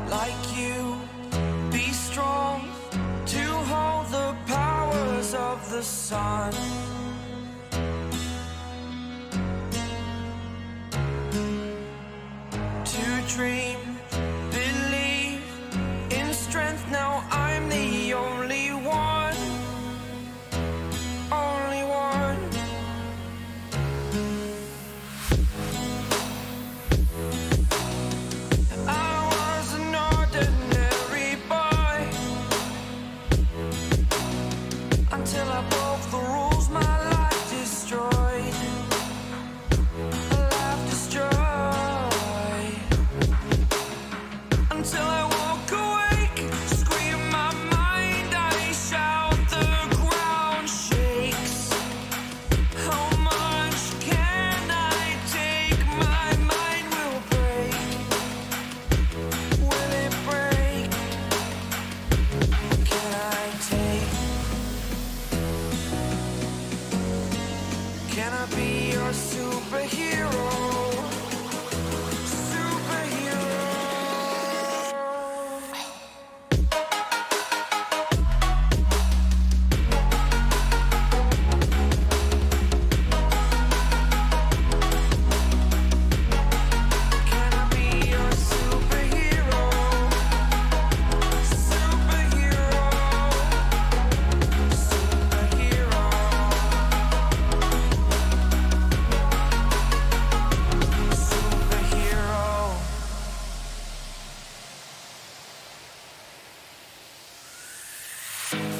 like you. Be strong to hold the powers of the sun. To dream, believe in strength. Now I'm the only one, only one. I was an ordinary boy until I broke the rules. My life destroyed, a life destroyed. Until I woke awake, scream my mind, I shout, the ground shakes. How much can I take? My mind will break. Will it break? Can I take? Can I be your superhero? Superhero. Can I be your superhero? Superhero. Superhero. Superhero.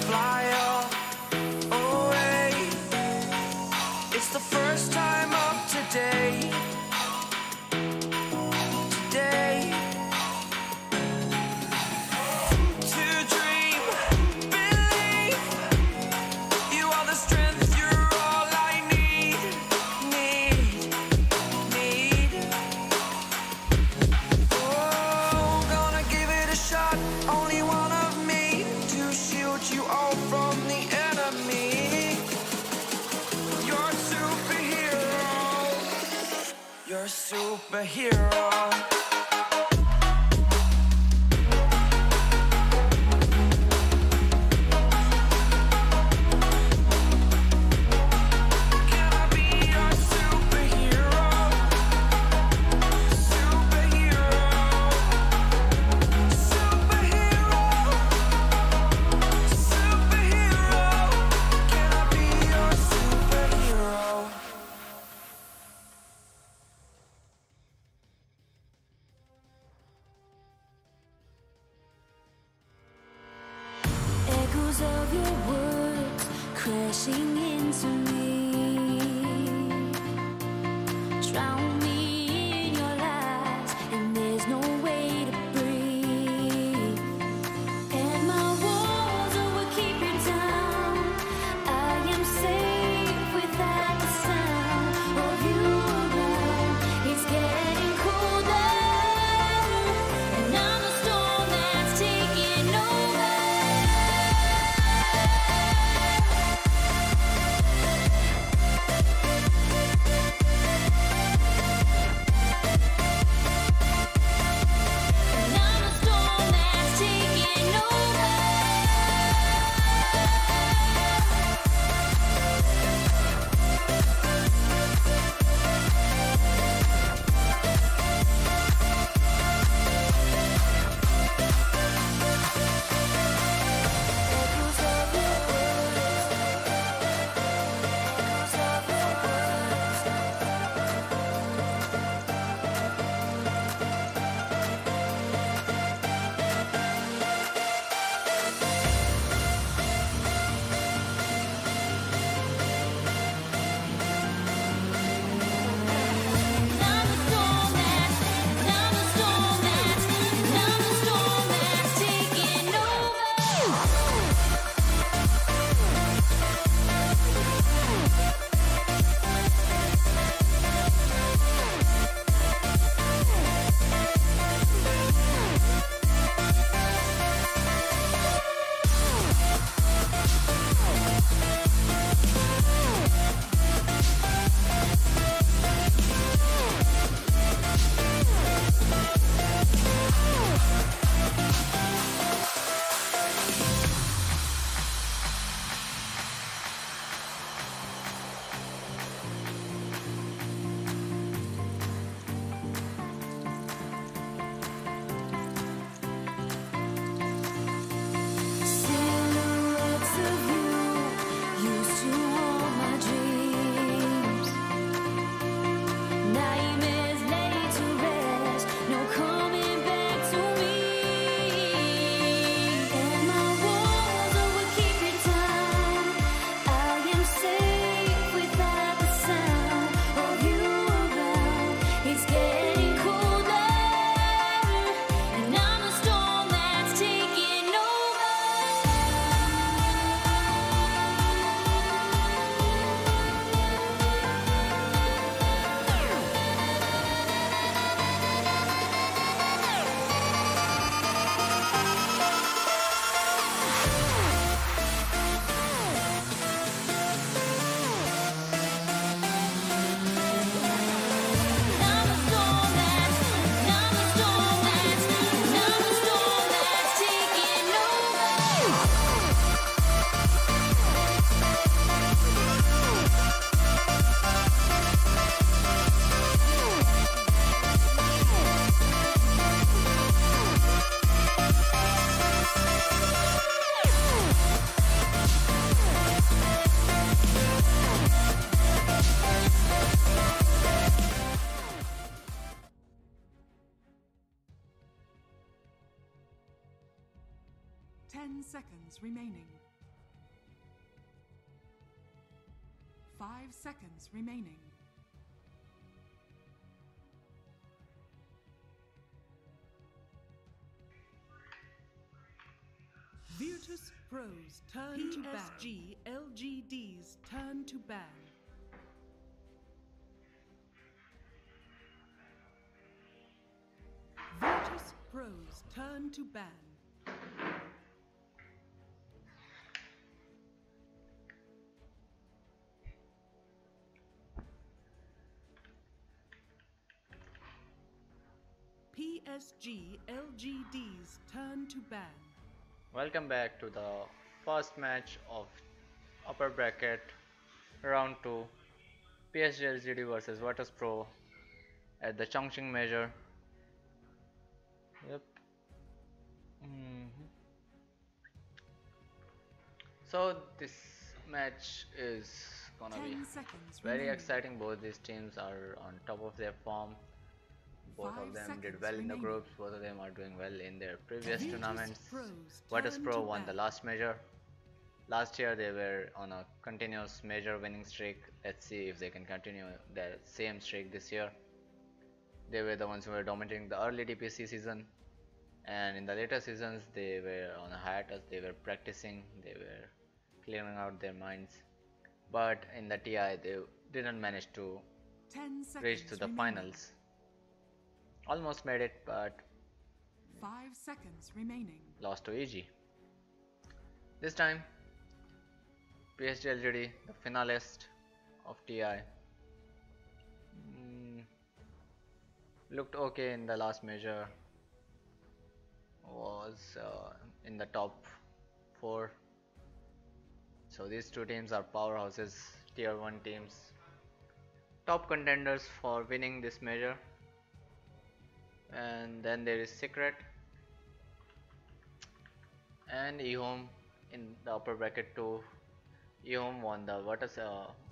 Fly away. It's the first time of today. Today. To dream, believe. You are the strength, you're all I need. Need. Oh, gonna give it a shot. Only one of me to shield you all from the enemy. You're a superhero. You're a superhero. Can I be your superhero? Superhero. Superhero. Superhero. Can I be your superhero? Echoes of your words crashing into me, drown me in your lies, and there's no way to breathe. And my walls will keep you down. I am safe without the sound of you around. It's getting colder, and I'm the storm that's taking over. 10 seconds remaining. 5 seconds remaining. Virtus Pro's turn to ban. PSG.LGD's turn to ban. Virtus Pro's turn to ban. PSG.LGD's turn to ban. Welcome back to the first match of upper bracket round 2 PSG.LGD versus Virtus Pro at the Chongqing major. Yep. So this match is gonna be very exciting. Both these teams are on top of their form. Both of them did well in the groups. Both of them are doing well in their previous tournaments. Virtus Pro won the last major. Last year they were on a continuous major winning streak. Let's see if they can continue their same streak this year. They were the ones who were dominating the early DPC season, and in the later seasons they were on a hiatus. They were practicing, they were clearing out their minds, but in the TI they didn't manage to reach to the finals. Almost made it, but 5 seconds remaining. Lost to EG. This time PSG.LGD, the finalist of TI, looked okay in the last major, was in the top 4. So these two teams are powerhouses, tier 1 teams, top contenders for winning this major. And then there is Secret and eHome in the upper bracket 2. eHome won the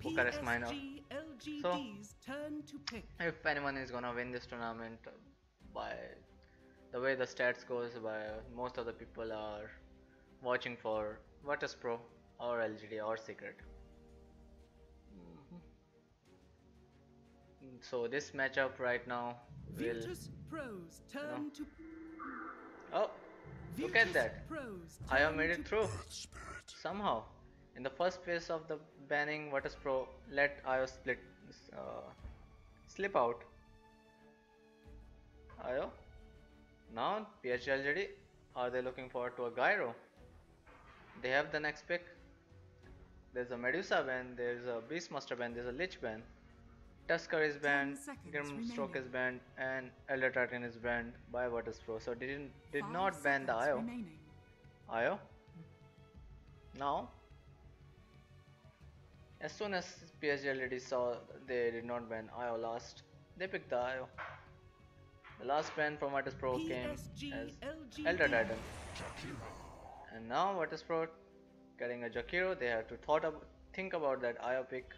Bucharest minor. So if anyone is gonna win this tournament, by the way the stats goes, by most of the people are watching for Virtus Pro or LGD or Secret. So this matchup right now will, oh, look at that, IO made it through somehow. In the first phase of the banning, Virtus Pro let IO slip out. IO, now PSG.LGD, are they looking forward to a Gyro? They have the next pick. There's a Medusa ban, there's a Beastmaster ban, there's a Lich ban, Tusker is banned, Grimstroke is banned, and Elder Titan is banned by Virtus Pro. So did not ban the IO. IO. Now, as soon as PSG.LGD saw they did not ban IO last, they picked the IO. The last ban from Virtus Pro came as Elder Titan, and now Virtus Pro getting a Jakiro. They have to think about that IO pick.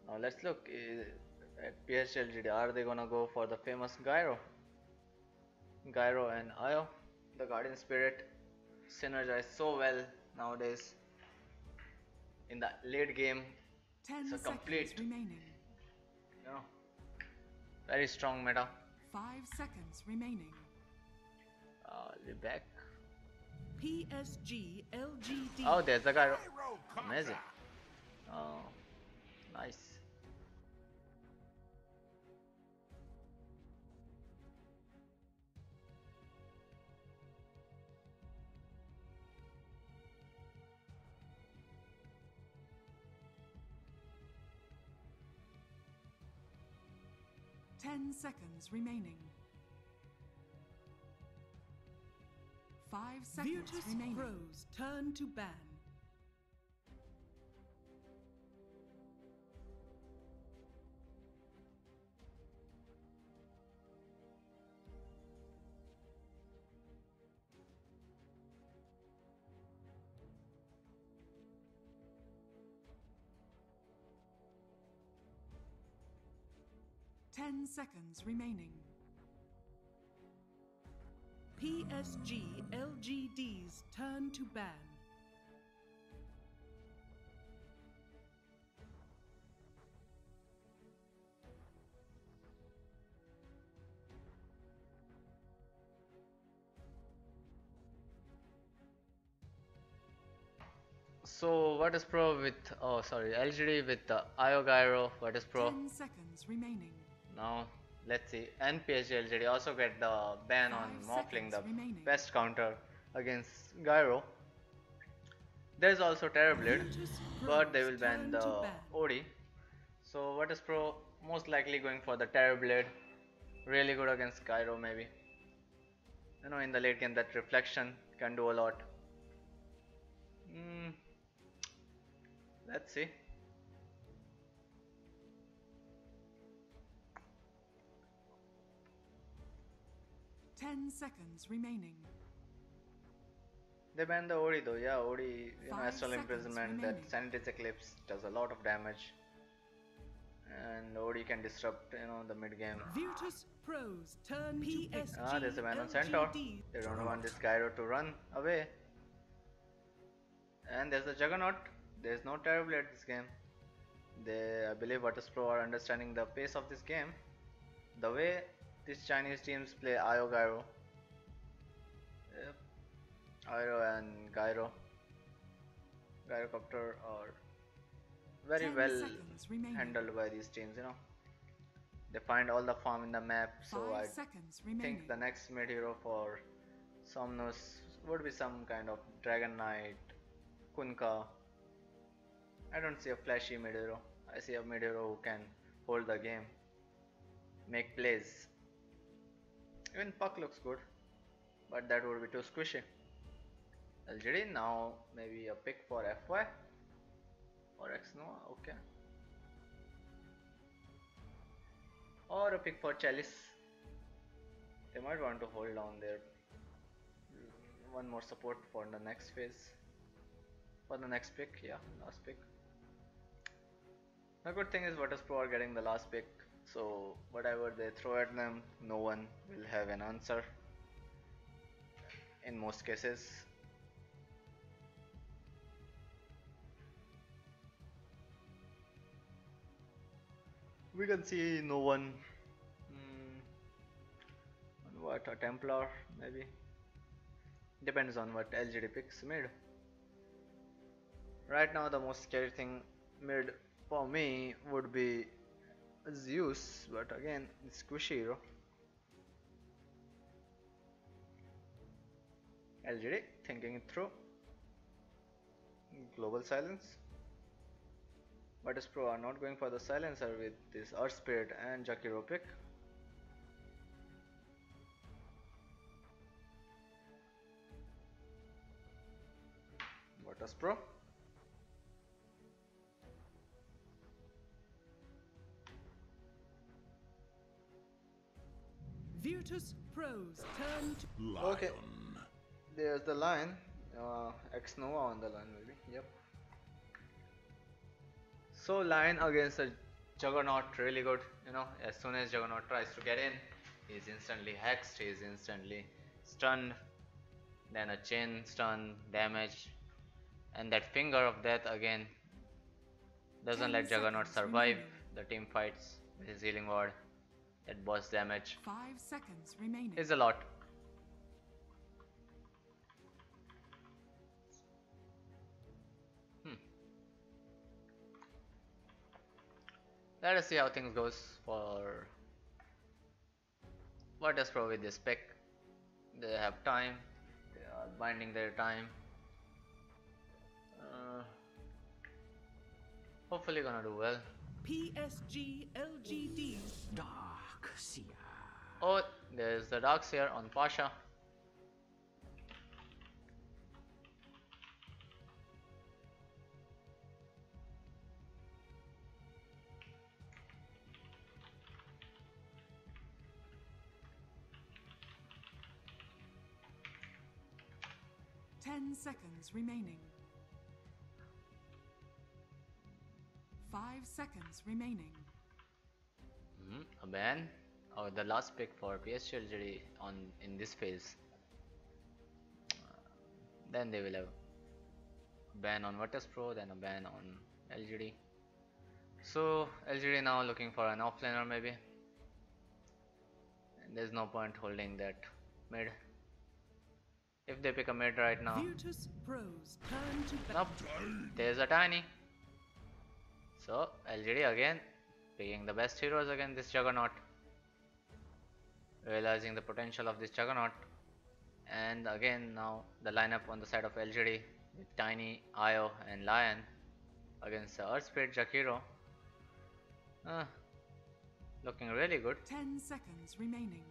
Now let's look at PSG.LGD. Are they gonna go for the famous Gyro? Gyro and IO, the Guardian Spirit, synergize so well nowadays. In the late game, it's a complete, very strong meta. 5 seconds remaining. I'll be back. PSG.LGD. Oh, there's the Gyro. Amazing. Oh, nice. Ten seconds remaining. 5 seconds remaining. Pro's turn to ban. Ten seconds remaining. PSG.LGD's turn to ban. So what is Pro with, oh sorry, LGD with the IO Gyro, what is Pro? 10 seconds remaining. Now let's see, and PSG.LGD also get the ban on 5 Morphling, the seconds remaining. best counter against Gyro. There's also Terrorblade, but they will ban the OD. So what is Pro most likely going for the Terrorblade? Really good against Gyro maybe. You know, in the late game that reflection can do a lot. Let's see. Ten seconds remaining. They banned the OD though, yeah, OD, you know, 5 Astral seconds Imprisonment, that remaining. Sanity's Eclipse does a lot of damage. And OD can disrupt, you know, the mid game. Virtus Pros turn PSG. Ah, there's a ban on Centaur. They don't want this Gyro to run away. And there's the Juggernaut. There's no Terrorblade this game. I believe Virtus Pro are understanding the pace of this game. The way these Chinese teams play IO Gyro. Yep. IO and Gyro. Gyrocopter are very well handled by these teams, you know. They find all the farm in the map, so I think the next mid hero for Somnus would be some kind of Dragon Knight, Kunkka. I don't see a flashy mid hero. I see a mid hero who can hold the game, make plays. Even Puck looks good, but that would be too squishy. LGD now maybe a pick for FY or X Nova, okay. Or a pick for Chalice. They might want to hold down their one more support for the next phase. For the next pick, yeah, last pick. The good thing is Virtus Pro are getting the last pick, so whatever they throw at them, no one will have an answer in most cases. We can see no one. What, a Templar maybe? Depends on what LGD picks mid. Right now the most scary thing mid for me would be Zeus, but again it's squishy hero. LGD thinking it through. Global silence. Virtus Pro are not going for the silencer with this Earth Spirit and Jakiro pick. Virtus Pro. Virtus Pros turn to Lion. Okay, there's the line. X Nova on the line maybe. Yep. So line against a Juggernaut, really good. You know, as soon as Juggernaut tries to get in, he's instantly hexed, he's instantly stunned, then a chain stun damage, and that finger of death again doesn't let Juggernaut survive the team fights with his healing ward. That boss damage 5 seconds remaining. is a lot. Let us see how things goes for Virtus Pro with this pick. They have time. They are binding their time. Hopefully gonna do well. PSG.LGD. Dark Seer. Oh, there's the Dark Seer on Pasha. Ten seconds remaining. 5 seconds remaining. A ban. Oh, the last pick for PSG.LGD in this phase Then they will have a ban on Virtus Pro, then a ban on LGD. So LGD now looking for an offlaner maybe. And there's no point holding that mid. If they pick a mid right now. Virtus Pro's turn to Nope. There's a Tiny. So LGD again picking the best heroes against this Juggernaut. Realizing the potential of this Juggernaut. And again now the lineup on the side of LGD with Tiny, Io and Lion against Earth Spirit Jakiro. Looking really good. 10 seconds remaining.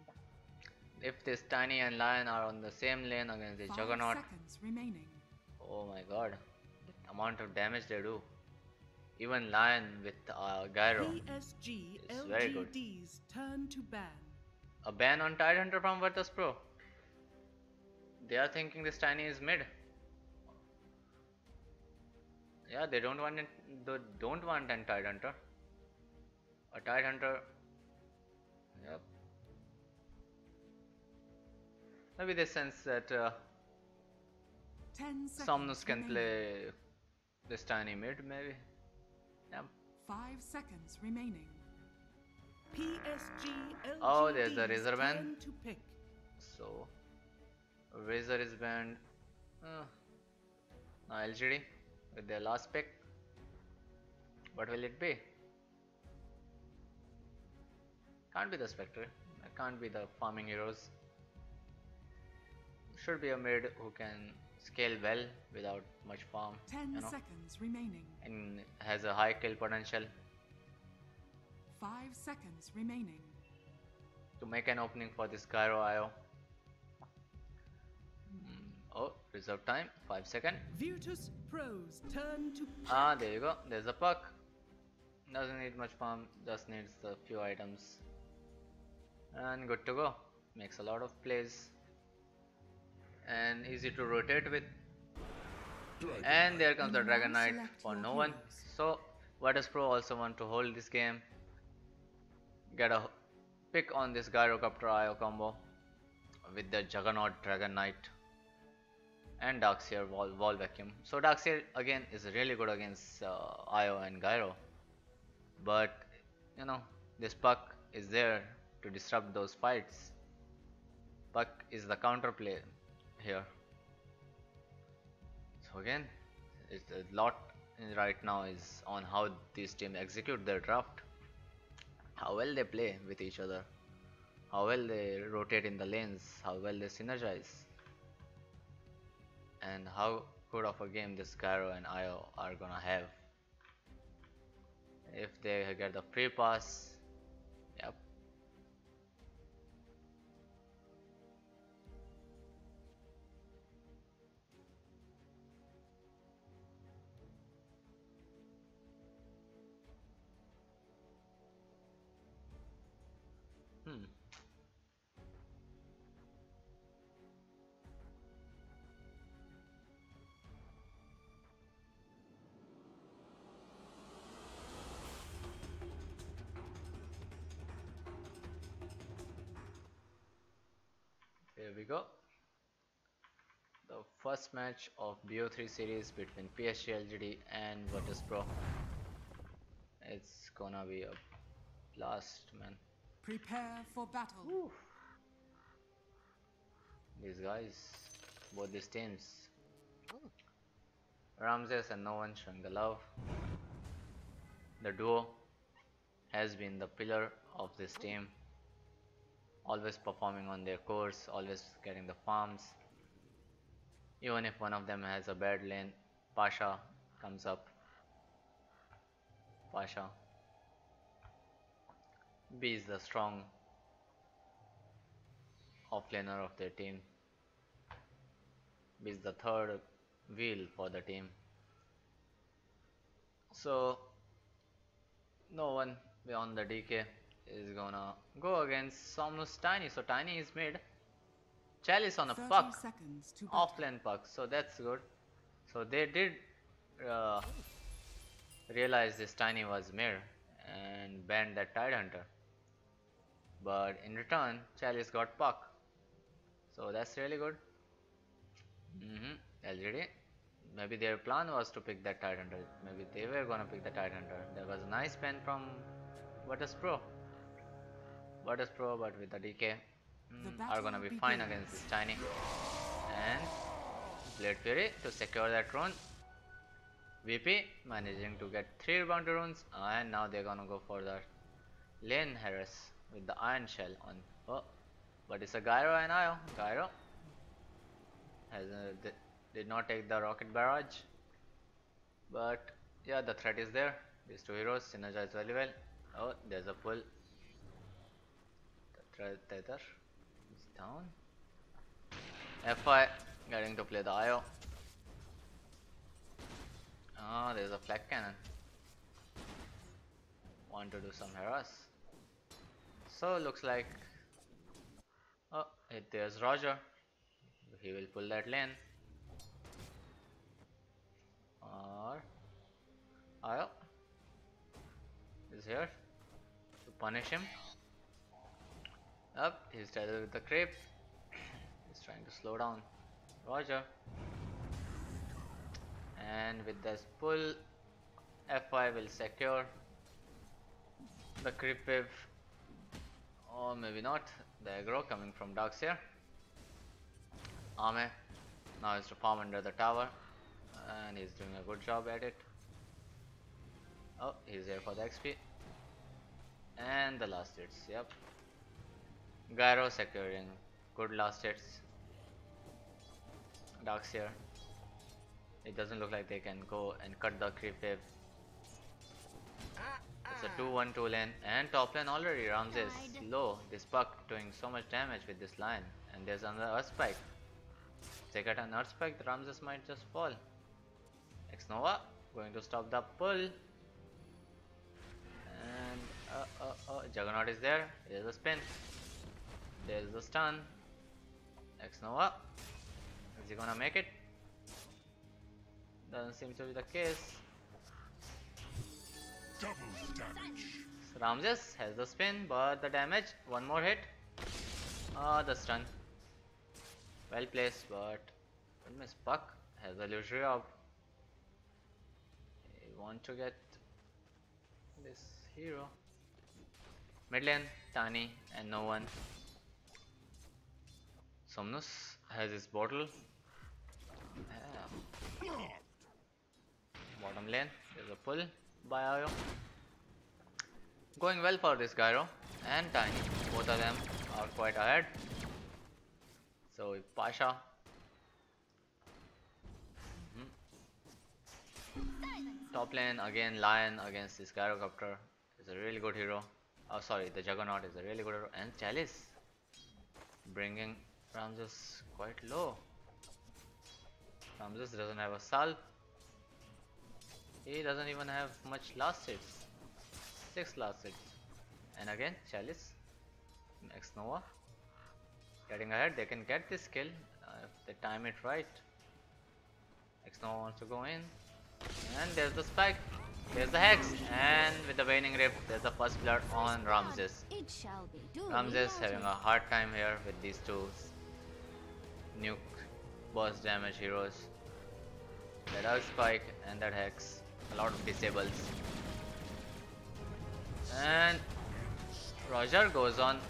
If this Tiny and Lion are on the same lane against this 5 Juggernaut, seconds remaining. oh my god, the amount of damage they do. Even Lion with Gyro is very good. PSG.LGD's turn to ban. A ban on Tidehunter from Virtus Pro. They are thinking this Tiny is mid. Yeah, they don't want it. They don't want an Tidehunter. A Tidehunter. Yep. Maybe they sense that 10 seconds Somnus can remaining. play this Tiny mid, maybe. Yep. 5 seconds remaining. PSG.LGD's Oh, there's a Razor ban. turn to pick. So Razor is banned. Now LGD with their last pick. What will it be? Can't be the Spectre. It can't be the farming heroes. Should be a mid who can scale well without much farm, 10 you know, seconds remaining. and has a high kill potential 5 seconds remaining. to make an opening for this Gyro IO. Oh, reserve time, 5 seconds. Virtus Pro's turn to There you go. There's a puck. Doesn't need much farm, just needs a few items. And good to go. Makes a lot of plays. And easy to rotate with. And there comes the Dragon Knight for no one. So Virtus Pro also want to hold this game. Get a pick on this Gyrocopter IO combo with the Juggernaut Dragon Knight and Darkseer Wall Vacuum. So Darkseer again is really good against IO and Gyro, but you know, this Puck is there to disrupt those fights. Puck is the counterplay here. So again, it's a lot right now is on how these teams execute their draft, how well they play with each other, how well they rotate in the lanes, how well they synergize, and how good of a game this Gyro and IO are gonna have. If they get the free pass, yep. Here we go. The first match of BO3 series between PSG.LGD and Virtus Pro. It's gonna be a blast, man. prepare for battle. These guys, both these teams. Ramses and no one showing the love. The duo has been the pillar of this team. Always performing on their course, always getting the farms. Even if one of them has a bad lane, Pasha comes up. Pasha B is the strong offlaner of their team. B is the third wheel for the team. So no one beyond the DK is gonna go against Somnus Tiny. So Tiny is mid. Chalice on a 30 puck, seconds to battle. offlane puck. So that's good. So they did realize this Tiny was mid and banned that Tidehunter. But in return, Chalice got puck. So that's really good. LGD. Maybe their plan was to pick that tight hunter. Maybe they were gonna pick the tight hunter. There was a nice pen from Virtus Pro. Virtus Pro, but with the DK, are gonna be fine against this tiny. And Blade Fury to secure that rune. VP managing to get 3 bounty runes, and now they're gonna go for the lane harass with the iron shell on. Oh, but it's a Gyro and Io. Gyro has did not take the rocket barrage, but yeah, the threat is there. These two heroes synergize very well. Oh, there's a pull. The tether is down. FI getting to play the IO. Oh, there's a flag cannon. Want to do some harass. So looks like, oh, there's Roger. He will pull that lane. Or Io is here to punish him. Up, he's tethered with the creep. He's trying to slow down Roger. And with this pull, FI will secure the creep wave. Or maybe not. The aggro coming from Darkseer. Ame now is to farm under the tower, and he's doing a good job at it. Oh, he's here for the XP. And the last hits, yep. Gyro securing good last hits. Darkseer. It doesn't look like they can go and cut the creep wave. It's a 2-1-2 lane, and top lane already. Ramses low. This Puck doing so much damage with this line, and there's another Earth Spike. If they get an Earth Spike, the Ramses might just fall. X-Nova going to stop the pull. And Juggernaut is there. There's a spin. There's the stun. X-Nova. Is he gonna make it? Doesn't seem to be the case. Double damage. So Ramses has the spin, but the damage. One more hit. The stun. Well placed, but Miss Puck has illusory orb. They want to get this hero. Mid lane, Tani and no one. Somnus has his bottle. Bottom lane, there's a pull by Ayo. Going well for this Gyro and Tiny. Both of them are quite ahead. So with Pasha. Top lane again, Lion against this Gyrocopter is a really good hero. Oh sorry, the Juggernaut is a really good hero. And Chalice bringing Ramses quite low. Ramses doesn't have a salve. He doesn't even have much last hits. 6 last hits. And again Chalice, X-Nova getting ahead. They can get this kill if they time it right. X-Nova wants to go in. And there's the spike. There's the hex. And with the waning rip, there's the first blood on Ramses. It shall be duly Ramses having noted. a hard time here with these two nuke burst damage heroes. That Dark Spike and that Hex. A lot of disables. And Roger goes on.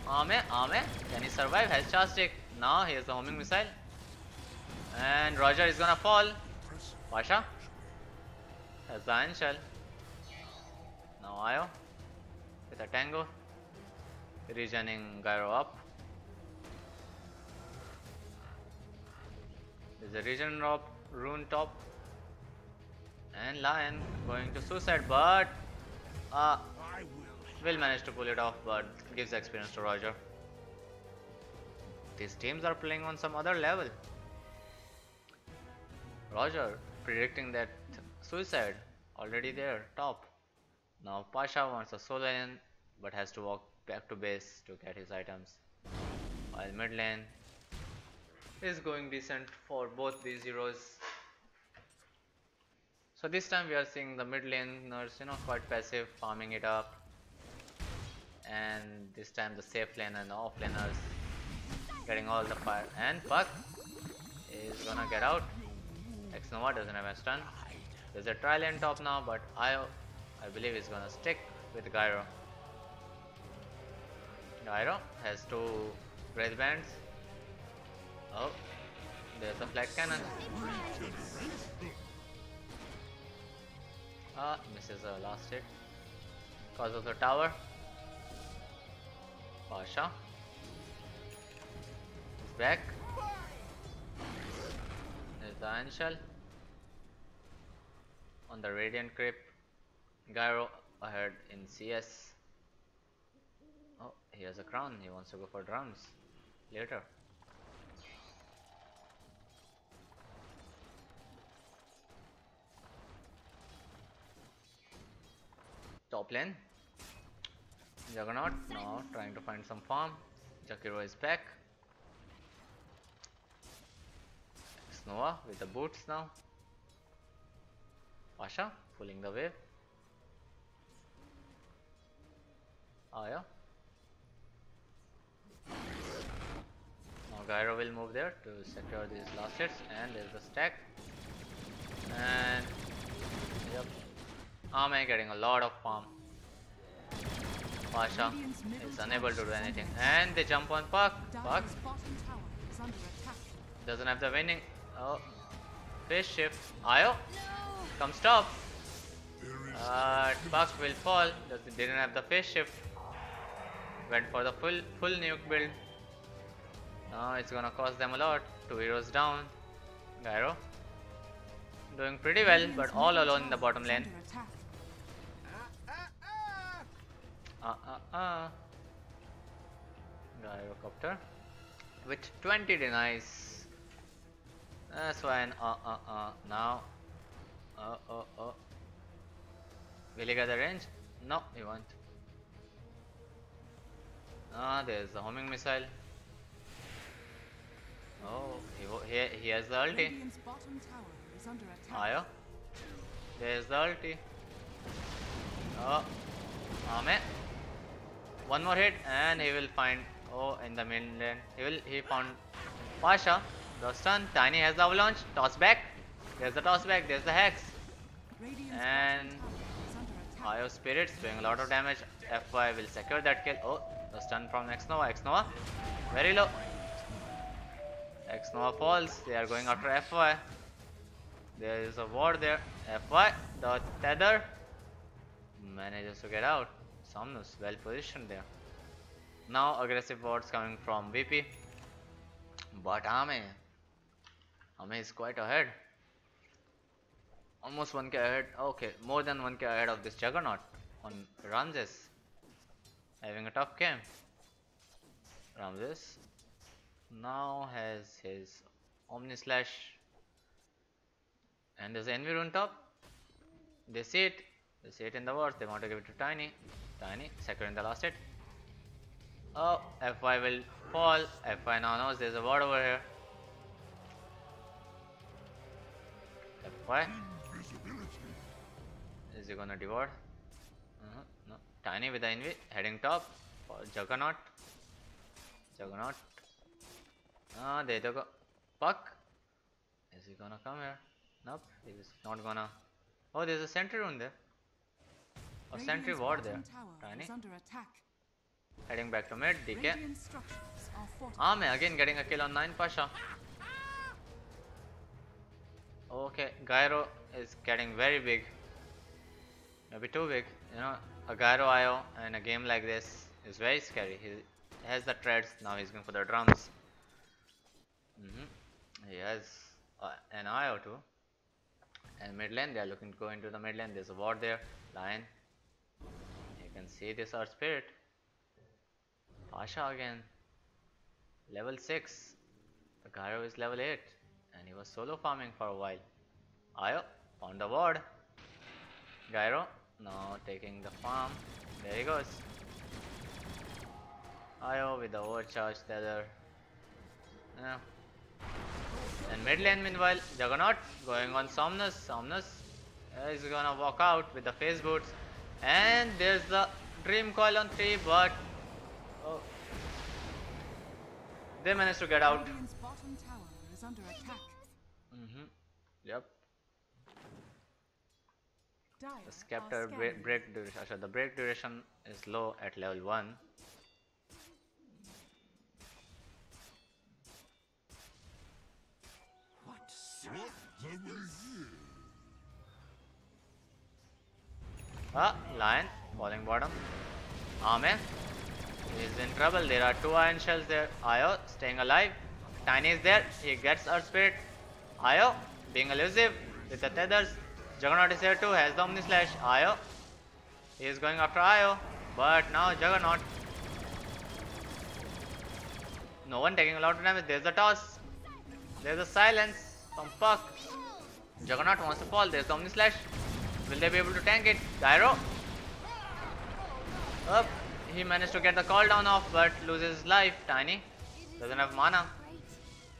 Ame, can he survive? Has Chastic. Now he has the homing missile. And Roger is gonna fall. Pasha has the iron shell. Now Ayo with a tango. Regening Gyro up. There's a regen up, rune top. And Lion going to suicide, but will manage to pull it off, but gives experience to Roger. These teams are playing on some other level. Roger predicting that suicide already there, top. Now Pasha wants a solo lane, but has to walk back to base to get his items. While mid lane is going decent for both these heroes. So this time we are seeing the mid laners, quite passive, farming it up. And this time the safe lane and the off laners getting all the fire. And Puck is gonna get out. Xnova doesn't have a stun. There's a trial on top now, but I believe is gonna stick with Gyro. Gyro has 2 breath bands. Oh, there's a flag cannon. Misses the last hit because of the tower. Pasha is back. There's the Iron Shell on the Radiant Crypt. Gyro ahead in CS. Oh, he has a crown. He wants to go for drums later. Top lane. Juggernaut now trying to find some farm. Jakiro is back. Snova with the boots now. Pasha pulling the wave. Aya. Now Gyro will move there to secure these last hits, and there's the stack. And yep, Ame getting a lot of farm. Pasha is unable to do anything, and they jump on Puck. Puck doesn't have the winning. Oh, phase shift. Ayo, come stop. Puck will fall. Didn't have the phase shift. Went for the full nuke build. Now it's gonna cost them a lot. 2 heroes down. Gyro doing pretty well, but all alone in the bottom lane. Gyrocopter with 20 denies. That's fine. Now. Will he get the range? No, he won't. There's the homing missile. Oh, he has the ulti. Aya. There's the ulti. Oh, Ame. One more hit and he will find. Oh, in the main lane. He found Pasha. The stun. Tiny has the avalanche. Toss back. There's the toss back. There's the hex. And Io Spirits doing a lot of damage. FY will secure that kill. Oh, the stun from Xnova. Xnova very low. Xnova falls. They are going after FY. There is a ward there. FY, the tether manages to get out. Somnus well positioned there. Now aggressive wards coming from VP. But Ame is quite ahead. Almost 1k ahead. Okay, more than 1k ahead of this Juggernaut on Ramses. Having a tough game. Ramses now has his Omni Slash. And there's Envy on top. They see it. They see it in the wards. They want to give it to Tiny. Tiny securing the last hit. Oh, FY will fall. FY now knows there's a ward over here. FY. Is he gonna devour? No. Tiny with the Envy heading top for Juggernaut. Juggernaut. There they go. Puck. Is he gonna come here? Nope, he's not gonna. Oh, there's a sentry rune there. A sentry ward there. Tiny. Heading back to mid. DK. Ame again getting a kill on 9 Pasha. Okay, Gyro is getting very big. Maybe too big. You know, a Gyro IO in a game like this is very scary. He has the treads. Now he's going for the drums. He has an IO too. And mid lane, they are looking to go into the mid lane. There's a ward there. Lion. You can see this Earth Spirit. Pasha again. Level 6. The Gyro is level 8. And he was solo farming for a while. Ayo found the ward. Gyro now taking the farm. There he goes. Ayo with the overcharge tether. Yeah. And mid lane meanwhile, Juggernaut going on Somnus. Somnus is gonna walk out with the phase boots. And there's the Dream Coil on 3, but oh, they managed to get out. is under attack. Yep. Dire The scepter are scanning. break duration. The break duration is low at level 1. Lion falling bottom. Ame is in trouble. There are 2 iron shells there. Io staying alive. Tiny is there. He gets Earth Spirit. Io being elusive with the tethers. Juggernaut is here too. Has the Omni Slash. Io. He is going after Io. But now Juggernaut. No one taking a lot of damage. There's the toss. There's a silence from Puck. Juggernaut wants to fall. There's the Omni Slash. Will they be able to tank it? Gyro. Up. He managed to get the call down off but loses his life. Tiny doesn't have mana.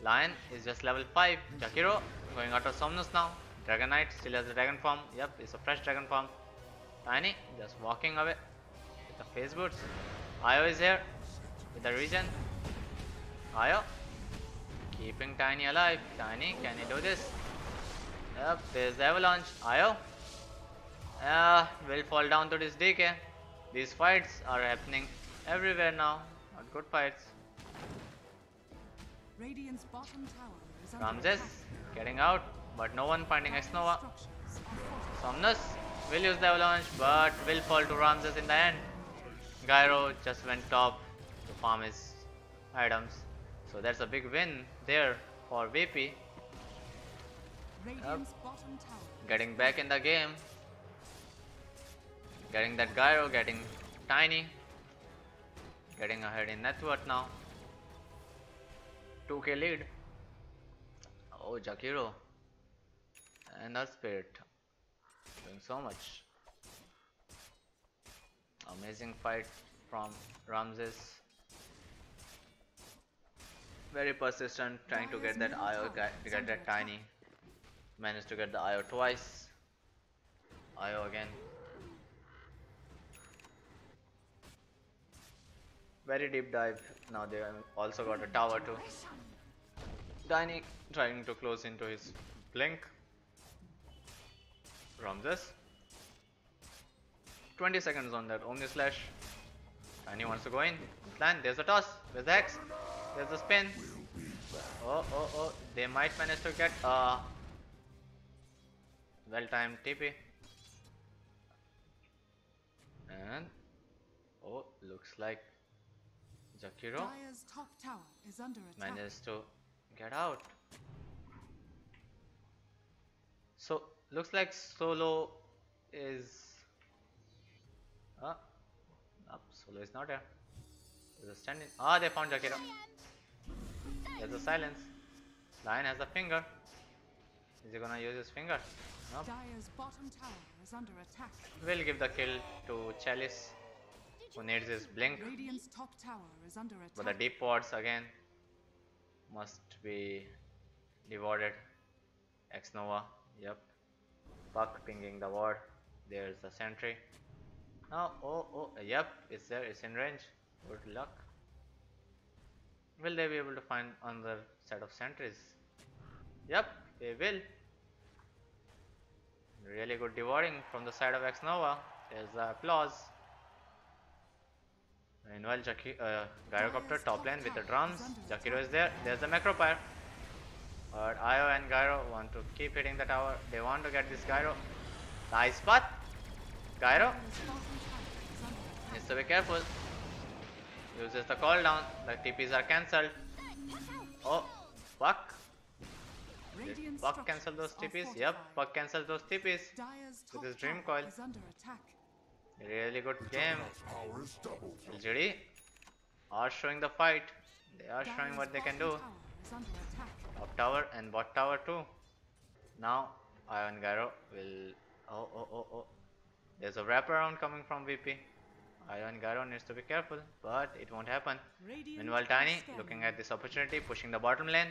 Lion is just level 5. Jakiro going out of Somnus now. Dragon Knight still has the dragon form. Yep, it's a fresh dragon form. Tiny just walking away with the phase boots. Io is here with the regen. Io keeping Tiny alive. Tiny, can he do this? Yep, there's the avalanche. Io will fall down to this DK. These fights are happening everywhere now. Not good fights. Radiant's bottom tower is under Ramses attack. getting out, but no one finding X Nova. Structures are fortified. Somnus will use the avalanche, but will fall to Ramses in the end. Gyro just went top to farm his items. So that's a big win there for VP. Radiant's bottom tower. Getting back in the game. Getting that Gyro, getting Tiny. Getting ahead in net worth now. 2k lead. Oh, Jakiro. And Earth Spirit. Doing so much. Amazing fight from Ramses. Very persistent, trying to get that IO, get that Tiny. Managed to get the IO twice. IO again. Very deep dive. Now they also got a tower too. Tiny trying to close into his blink. Ramses. 20 seconds on that Omni Slash. Tiny wants to go in. Plan. There's a toss. There's the X. There's the spin. Oh. They might manage to get a well-timed TP. And oh, looks like Jakiro Dire's top tower is under attack. managed to get out. So looks like Solo is Solo is not here. There's a standing. They found Jakiro. There's a silence. Lion has a finger. Is he gonna use his finger? No. Dire's bottom tower is under attack. We'll give the kill to Chalice, who needs his blink. Radiant's top tower is under attack. But the deep wards again must be rewarded. X Nova, yep. Puck pinging the ward. There's the sentry. Yep, it's there, it's in range. Good luck. Will they be able to find another set of sentries? Yep, they will. Really good devouring from the side of X Nova. There's the applause. Meanwhile, Gyrocopter top lane with the drums. Jakiro is there. There's the Macropyre. But Io and Gyro want to keep hitting the tower. They want to get this Gyro. Nice path. Gyro needs to be careful. Uses the call down. The TPs are cancelled. Oh, Puck. Did Puck cancel those TPs? Yep, Puck cancelled those TPs with his Dream Coil. Is under attack. Really good game. LGD are showing the fight. They are showing what they can do. Top tower and bot tower too. Now Io and Gyro will. Oh. There's a wraparound coming from VP. Io and Gyro needs to be careful, but it won't happen. Meanwhile, Tiny looking at this opportunity, pushing the bottom lane.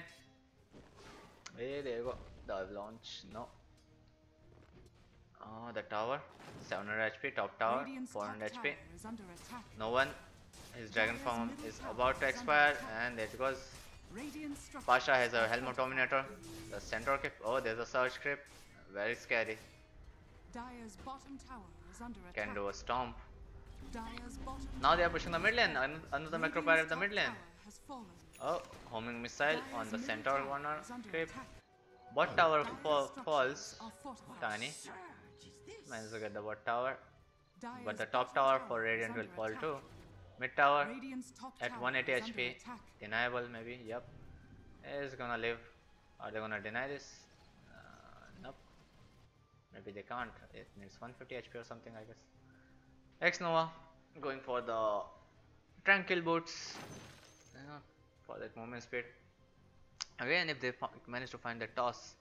Hey, there you go. The avalanche. No. Oh, the tower. 700 HP, top tower. 400 HP. No one. His dragon form is about to expire, and there it goes. Pasha has a Helmet Dominator. The centaur creep. Oh, there's a Surge creep. Very scary. Dire's bottom tower is under attack. Can do a stomp. Dire's bottom Now they are pushing the mid lane. Another macro pirate at the mid lane. tower has fallen. Oh, homing missile on the Dire's centaur middle corner tower is under creep. attack. Bot tower Dire's falls. structures are fortified. Tiny. Managed to get the bot tower. Dire's But the top bottom tower tower for is Radiant will under fall attack. too. Mid tower Radiant's top at tower 180 is under HP. attack. Deniable maybe. Yep. Is gonna live. Are they gonna deny this? Nope. Maybe they can't. It needs 150 HP or something, I guess. X Nova going for the tranquil boots. You know, for that movement speed. Again, if they manage to find the toss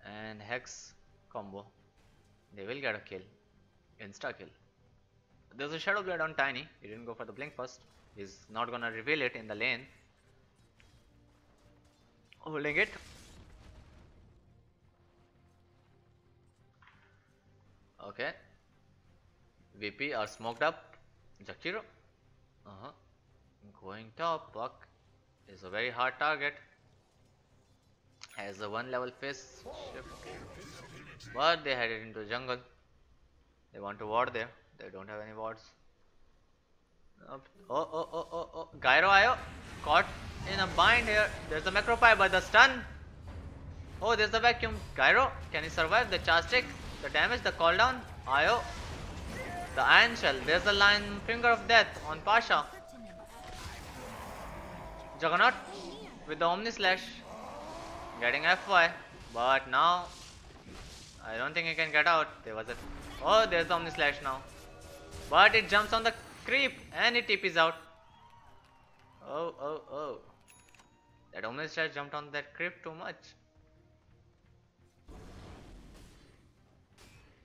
and hex combo, they will get a kill. Insta kill. There's a Shadow Blade on Tiny. He didn't go for the blink first. He's not gonna reveal it in the lane. Holding it. Okay. VP are smoked up. Jakiro. Going top. Puck is a very hard target. Has a 1 level face shift. But they headed into jungle. They want to ward there. They don't have any wards. Oh. Gyro Ayo caught in a bind here. There's a Macropie but the stun. Oh, there's the vacuum. Gyro, can he survive the charge stick? The damage, the cooldown. Ayo. The Iron Shell. There's the line finger of death on Pasha. Juggernaut with the Omni Slash. Getting FY. But now I don't think he can get out. There was a. Oh, there's the Omni Slash now. But it jumps on the creep and it TPs out. Oh. That Omni Slash jumped on that creep too much.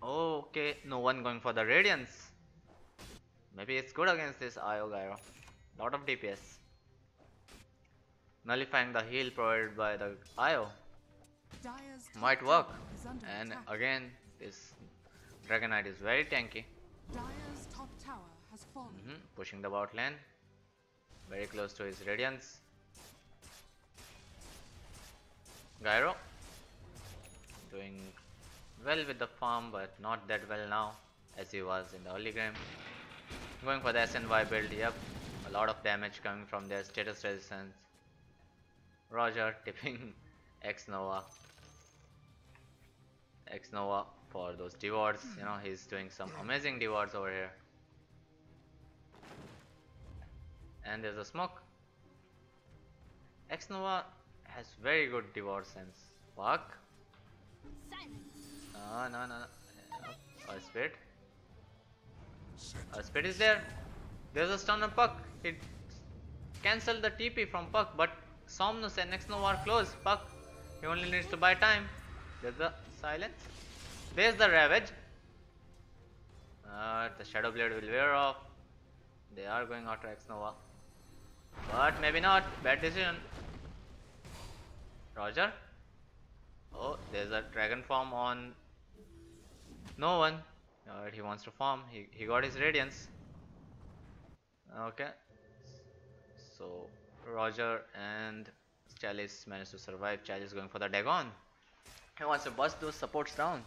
Okay, no one going for the Radiance. Maybe it's good against this Io Gyro. Lot of DPS. Nullifying the heal provided by the Io. Dire's top Might work. tower is under And attack. again, this Dragon Knight is very tanky. Dire's top tower has fallen. Pushing the bot lane. Very close to his Radiance. Gyro. Doing well with the farm, but not that well now as he was in the early game. Going for the SNY build, yep. A lot of damage coming from their status resistance. Roger tipping X Nova for those dewards. You know, he's doing some amazing dewards over here. And there's a smoke. X Nova has very good deward sense. Fuck. No. A spit. A spit is there. There's a stun on Puck. It cancelled the TP from Puck, but Somnus and X Nova are close. Puck, he only needs to buy time. There's the silence. There's the Ravage. The Shadow Blade will wear off. They are going after X Nova. But maybe not. Bad decision. Roger. Oh, there's a dragon form on no one. Alright, he wants to farm. He got his Radiance. Okay. So Roger and Chalice managed to survive. Chalice going for the Dagon. He wants to bust those supports down.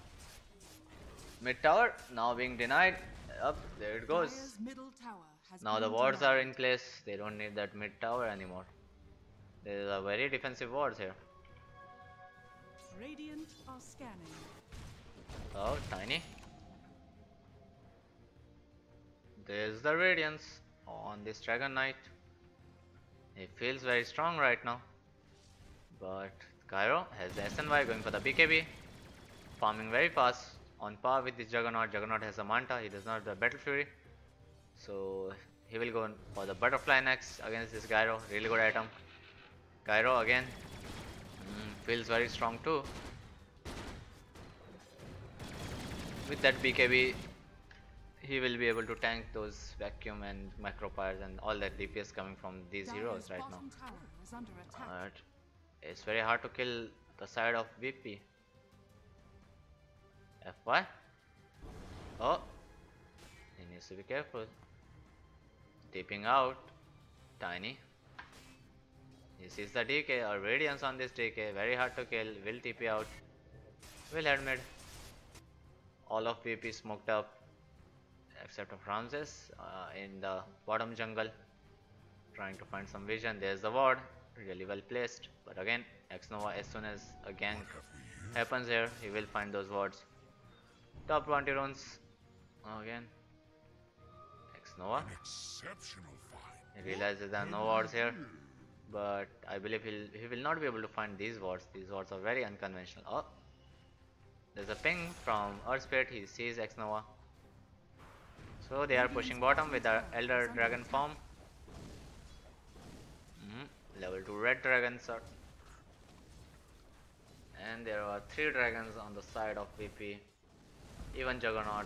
Mid tower now being denied. Up there it goes. Dire's middle tower has Now the been wards denied. are in place. They don't need that mid tower anymore. There are very defensive wards here. Radiant are scanning. Oh, Tiny. There's the Radiance on this Dragon Knight. He feels very strong right now. But Gyro has the SNY going for the BKB. Farming very fast. On par with this Juggernaut. Juggernaut has a Manta. He does not have the Battle Fury. So he will go for the Butterfly next against this Gyro. Really good item. Gyro again. Feels very strong too. With that BKB, he will be able to tank those vacuum and Macropyres and all that DPS coming from these heroes right now. Bottom tower is under attack. But it's very hard to kill the side of VP. FY. Oh, he needs to be careful. Tipping out. Tiny. He's sees the DK or Radiance on this DK, very hard to kill, will TP out, will head mid. All of VP smoked up except of Ramses in the bottom jungle, trying to find some vision. There's the ward, really well placed, but again Xnova, as soon as a gank happens here, he will find those wards. Top 20 runes again. Xnova, he realizes there are no wards here, but I believe he will not be able to find these wards. These wards are very unconventional. Oh, there's a ping from Earth Spirit. He sees Xnova. So they are pushing bottom with the Elder Dragon form. Level 2 red dragons are. And there are 3 dragons on the side of VP. Even Juggernaut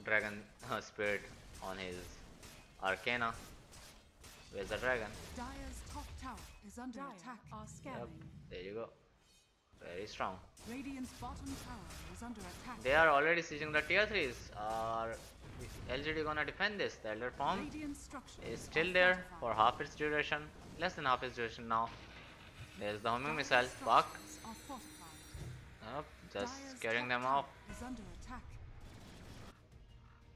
Dragon Spirit on his Arcana. Where's the dragon? Dire's top tower is under attack. Yep, there you go. Very strong. Radiant's bottom tower is under attack. They are already sieging the tier 3s. Are LGD gonna defend this? The elder form is still there for half its duration. Less than half its duration now. There's the homing missile. Fuck. Yep, just scaring them off.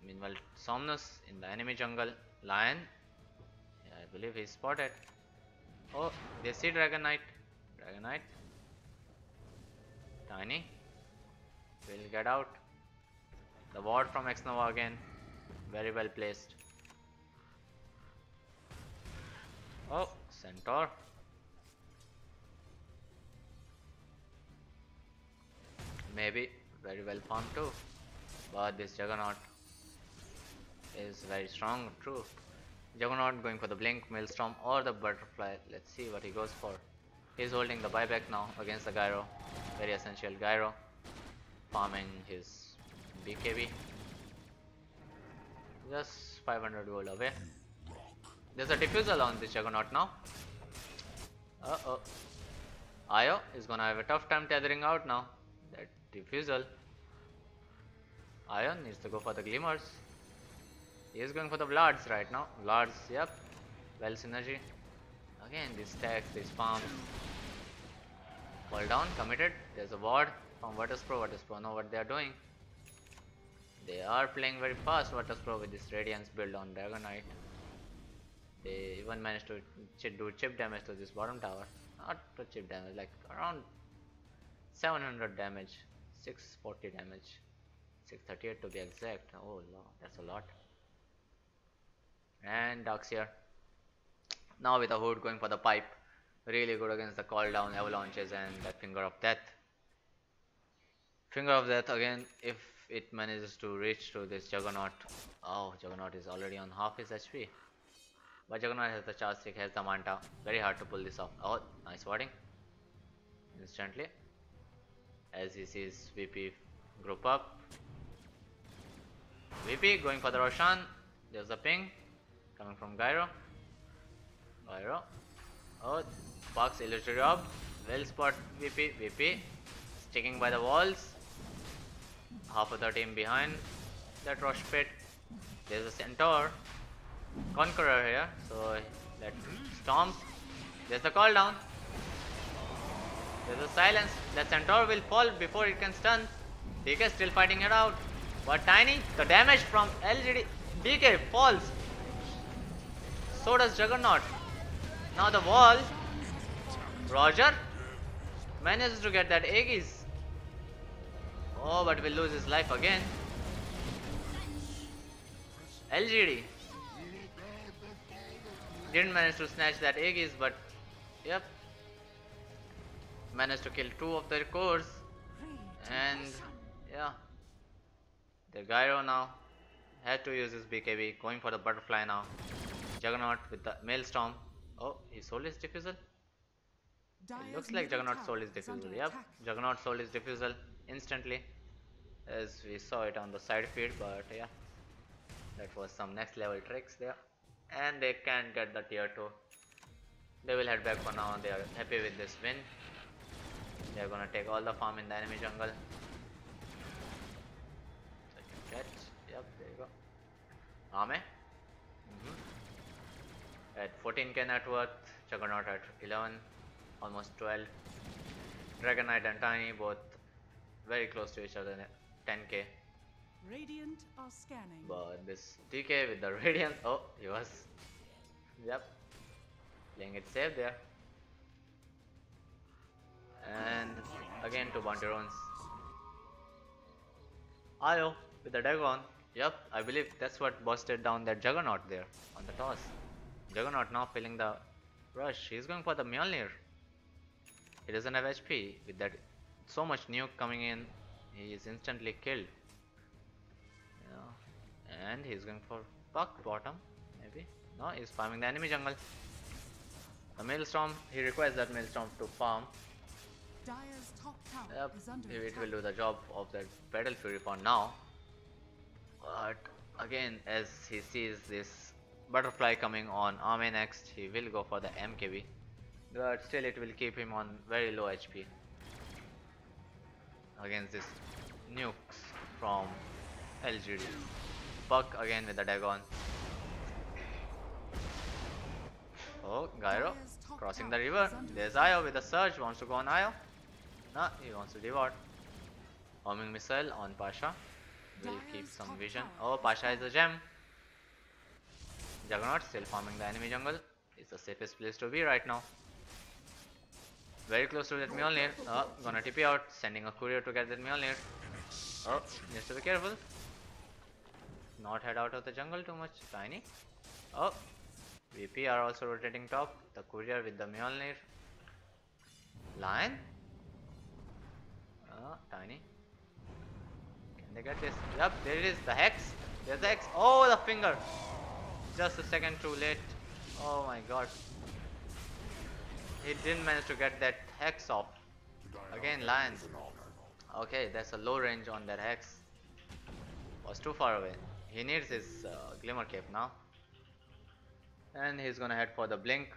Meanwhile, Somnus in the enemy jungle. Lion. Yeah, I believe he's spotted. Oh, they see Dragon Knight. Dragon Knight. Tiny will get out. The ward from Xnova again, very well placed. Oh, Centaur. Maybe very well farmed too, but this Juggernaut is very strong. True. Juggernaut going for the blink, maelstrom, or the butterfly. Let's see what he goes for. He's holding the buyback now against the Gyro. Very essential Gyro. Farming his BKB. Just 500 gold away. There's a diffusal on this Juggernaut now. Uh-oh. Io is gonna have a tough time tethering out now. That diffusal. Io needs to go for the glimmers. He is going for the Vlards right now. Vlards, yep. Well synergy. Again, these stacks, these farms. Fall down, committed. There's a ward from Virtus.pro. Virtus.pro know what they are doing. They are playing very fast, Virtus.pro, with this Radiance build on Dragon Knight. They even managed to do chip damage to this bottom tower. Not to chip damage, like around 700 damage, 640 damage, 638 to be exact. Oh lord, that's a lot. And Darkseer now with a hood going for the pipe. Really good against the call down, avalanches, and that Finger of Death. Finger of Death again, if it manages to reach to this Juggernaut. Oh, Juggernaut is already on half his HP. But Juggernaut has the charge stick, has the Manta. Very hard to pull this off. Oh, nice warding. Instantly. As he sees VP group up. VP going for the Roshan. There's a ping coming from Gyro. Gyro. Oh, Fox illusory orb. Well spot VP. VP sticking by the walls. Half of the team behind that rush pit. There's a Centaur Conqueror here, so that storms. There's the call down. There's a silence. That Centaur will fall before it can stun. DK still fighting it out. But Tiny, the damage from LGD. DK falls. So does Juggernaut. Now the wall. Roger manages to get that Aegis. Oh, but will lose his life again. LGD didn't manage to snatch that Aegis, but yep, managed to kill 2 of their cores. And yeah, the Gyro now had to use his BKB, going for the butterfly now. Juggernaut with the Maelstrom. Oh, he sold his diffusal. It looks like Juggernaut sold his diffusal. Yep, Juggernaut sold his diffusal instantly, as we saw it on the side feed. But yeah, that was some next level tricks there. And they can get the tier 2. They will head back for now. They are happy with this win. They are gonna take all the farm in the enemy jungle. Second catch. Yep, there you go. Ame. At 14k net worth, Juggernaut at 11, almost 12. Dragon Knight and Tiny both very close to each other, 10k. Radiant are scanning. But this DK with the Radiant, oh, he was, yep, playing it safe there. And again two bounty runes. Io with the Dagon, yep, I believe that's what busted down that Juggernaut there on the toss. Juggernaut now feeling the rush, he's going for the Mjolnir. He doesn't have HP, with that so much nuke coming in, he is instantly killed. And he's going for Puck bottom, maybe. No, he's farming the enemy jungle. The Maelstrom, he requires that Maelstrom to farm. Dire's top tower Yep, is under it attack. will do the job of that Battle Fury for now. But again, as he sees this butterfly coming on Ame next, he will go for the MKB. But still it will keep him on very low HP against this nukes from LGD. Puck again with the Dagon. Oh, Gyro crossing the river. There's Io with the Surge. Wants to go on Io. No, he wants to devour. Homing missile on Pasha. Will keep some vision. Oh, Pasha is a gem. Juggernaut still farming the enemy jungle. It's the safest place to be right now. Very close to that Mjolnir. Oh, gonna TP out. Sending a courier to get that Mjolnir. Oh, needs to be careful. Not head out of the jungle too much. Tiny. Oh, VP are also rotating top. The courier with the Mjolnir. Lion. Oh, Tiny. Can they get this? Yep, there it is. The Hex. There's the Hex. Oh, the finger. Just a second too late. Oh my god. He didn't manage to get that Hex off. Again, Lion. Okay, that's a low range on that Hex. Was too far away. He needs his Glimmer Cape now. And he's gonna head for the Blink.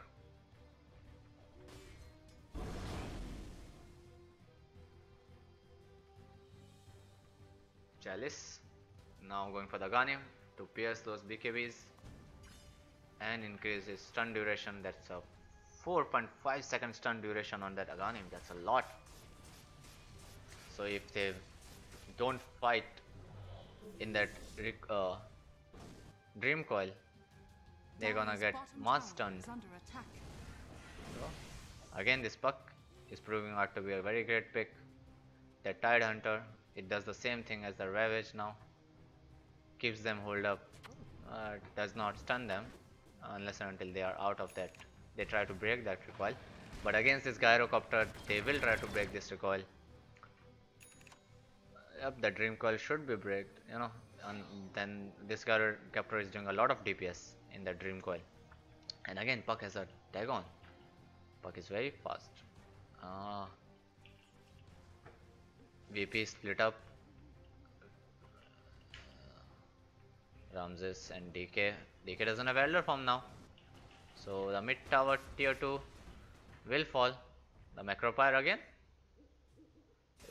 Chalice. Now going for the Ghanim to pierce those BKBs and increase his stun duration. That's a 4.5 second stun duration on that Aghanim. That's a lot. So if they don't fight in that Dream Coil, they're gonna get mass stunned. So, again, this Puck is proving out to be a very great pick. That Tide Hunter, it does the same thing as the Ravage now. Keeps them hold up, does not stun them unless and until they are out of that. They try to break that recoil. But against this Gyrocopter, they will try to break this recoil. Yep, the Dream Coil should be breaked, you know, and then this Gyrocopter is doing a lot of DPS in the Dream Coil. And again, Puck has a Dagon. Puck is very fast. VP split up. Ramses and DK. DK doesn't have Elder Form now. So the mid tower tier 2 will fall. The Macropyre again.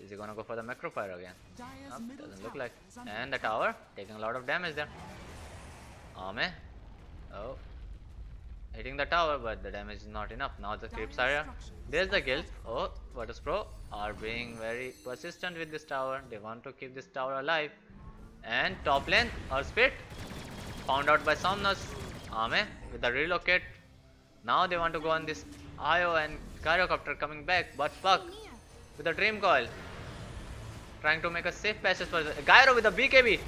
Is he gonna go for the Macropyre again? Nope, doesn't look like. And the tower taking a lot of damage there. Ame. Oh. Hitting the tower, but the damage is not enough. Now the creeps are here. There's the guild. Oh, Virtus Pro are being very persistent with this tower. They want to keep this tower alive. And top lane, Earth Spit. Found out by Somnus. Ame with the relocate. Now they want to go on this Io and Gyrocopter coming back. But Puck with the Dream Coil. Trying to make a safe passage for the Gyro with the BKB.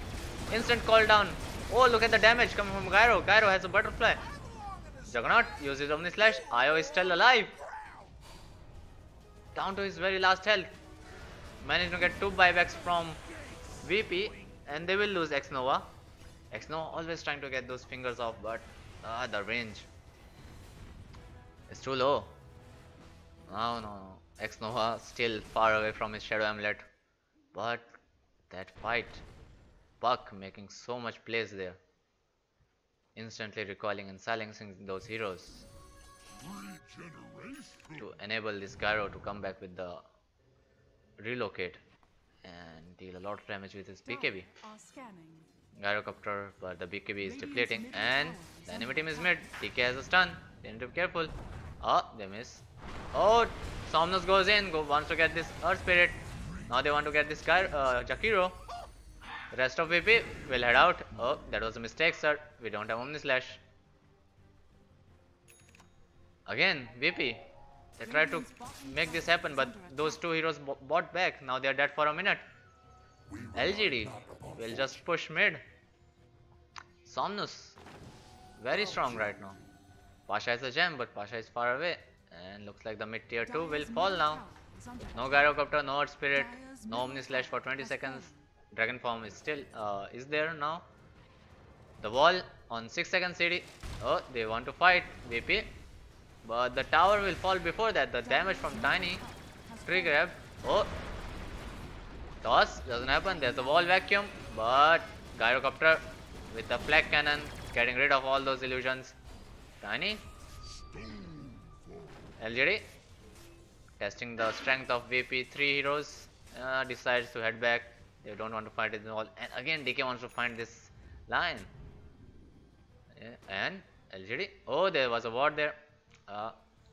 Instant call down. Oh, look at the damage coming from Gyro. Gyro has a butterfly. Juggernaut uses Omni Slash. Io is still alive. Down to his very last health. Managed to get 2 buybacks from VP. And they will lose X-Nova. X-Nova always trying to get those fingers off, but the range is too low. No. X-Nova still far away from his Shadow Amulet. But that fight, Puck making so much plays there. Instantly recoiling and silencing those heroes to enable this Gyro to come back with the relocate and deal a lot of damage with his BKB. Gyrocopter, but the BKB is depleting and the enemy team is mid. DK has a stun. They need to be careful. Oh, they miss. Oh, Somnus goes in, wants to get this Earth Spirit. Now they want to get this guy, Jakiro. Rest of VP will head out. Oh, that was a mistake, sir. We don't have Omni Slash. Again, VP. They tried to make this happen, but those two heroes bought back. Now they are dead for a minute. LGD will just push mid. Somnus, very strong right now. Pasha is a gem, but Pasha is far away. And looks like the mid tier 2 will fall now. No Gyrocopter, no Earth Spirit, no Omni Slash for 20 seconds. Dragon form is still is there now. The wall on 6 seconds CD. Oh, they want to fight VP. But the tower will fall before that. The damage from Tiny. Tree grab. Oh. Toss. Doesn't happen. There's a wall vacuum. But Gyrocopter with the flag cannon getting rid of all those illusions. Tiny. LGD. Testing the strength of VP. 3 heroes. Decides to head back. They don't want to fight it all. And again DK wants to find this line. Yeah, and LGD. Oh, there was a ward there.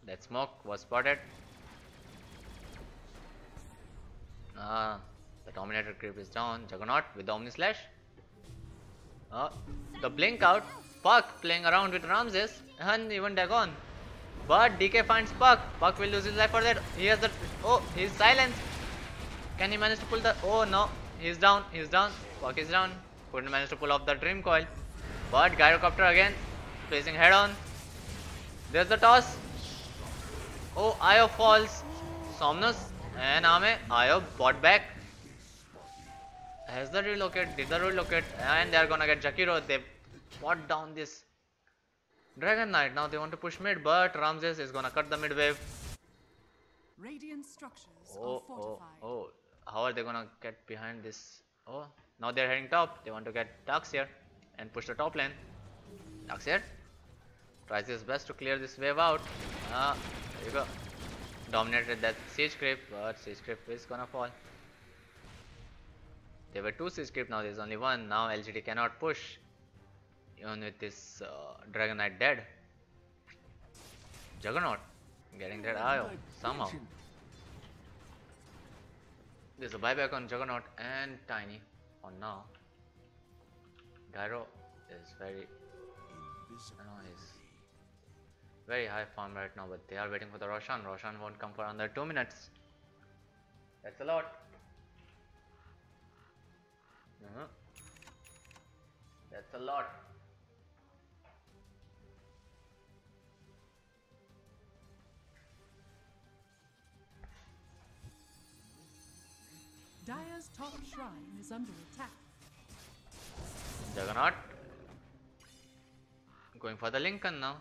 That smoke was spotted. The Dominator creep is down. Juggernaut with the Omni Slash. The blink out. Puck playing around with Ramses and even Dagon. But DK finds Puck. Puck will lose his life for that. He has the. Oh, he's silenced. Can he manage to pull the. Oh no. He's down. He's down. Puck is down. Couldn't manage to pull off the Dream Coil. But Gyrocopter again. Facing head on. There's the toss. Oh, Io falls. Somnus and Ame. Io bought back. Has the relocate? Did the relocate? And they're gonna get Jakiro. They bought down this Dragon Knight. Now they want to push mid, but Ramses is gonna cut the mid wave. Radiant structures are fortified. Oh. How are they gonna get behind this? Oh, now they're heading top. They want to get Darkseer and push the top lane. Darkseer tries his best to clear this wave out. There you go. Dominated that siege creep, but siege creep is gonna fall. There were 2 siege creep, now there's only 1. Now LGD cannot push. Even with this Dragon Knight dead. Juggernaut getting that IO somehow. There's a buyback on Juggernaut and Tiny for now. Gyro is very very high farm right now, but they are waiting for the Roshan. Roshan won't come for another 2 minutes. That's a lot. That's a lot. Dire's top shrine is under attack. Juggernaut going for the Lincoln now.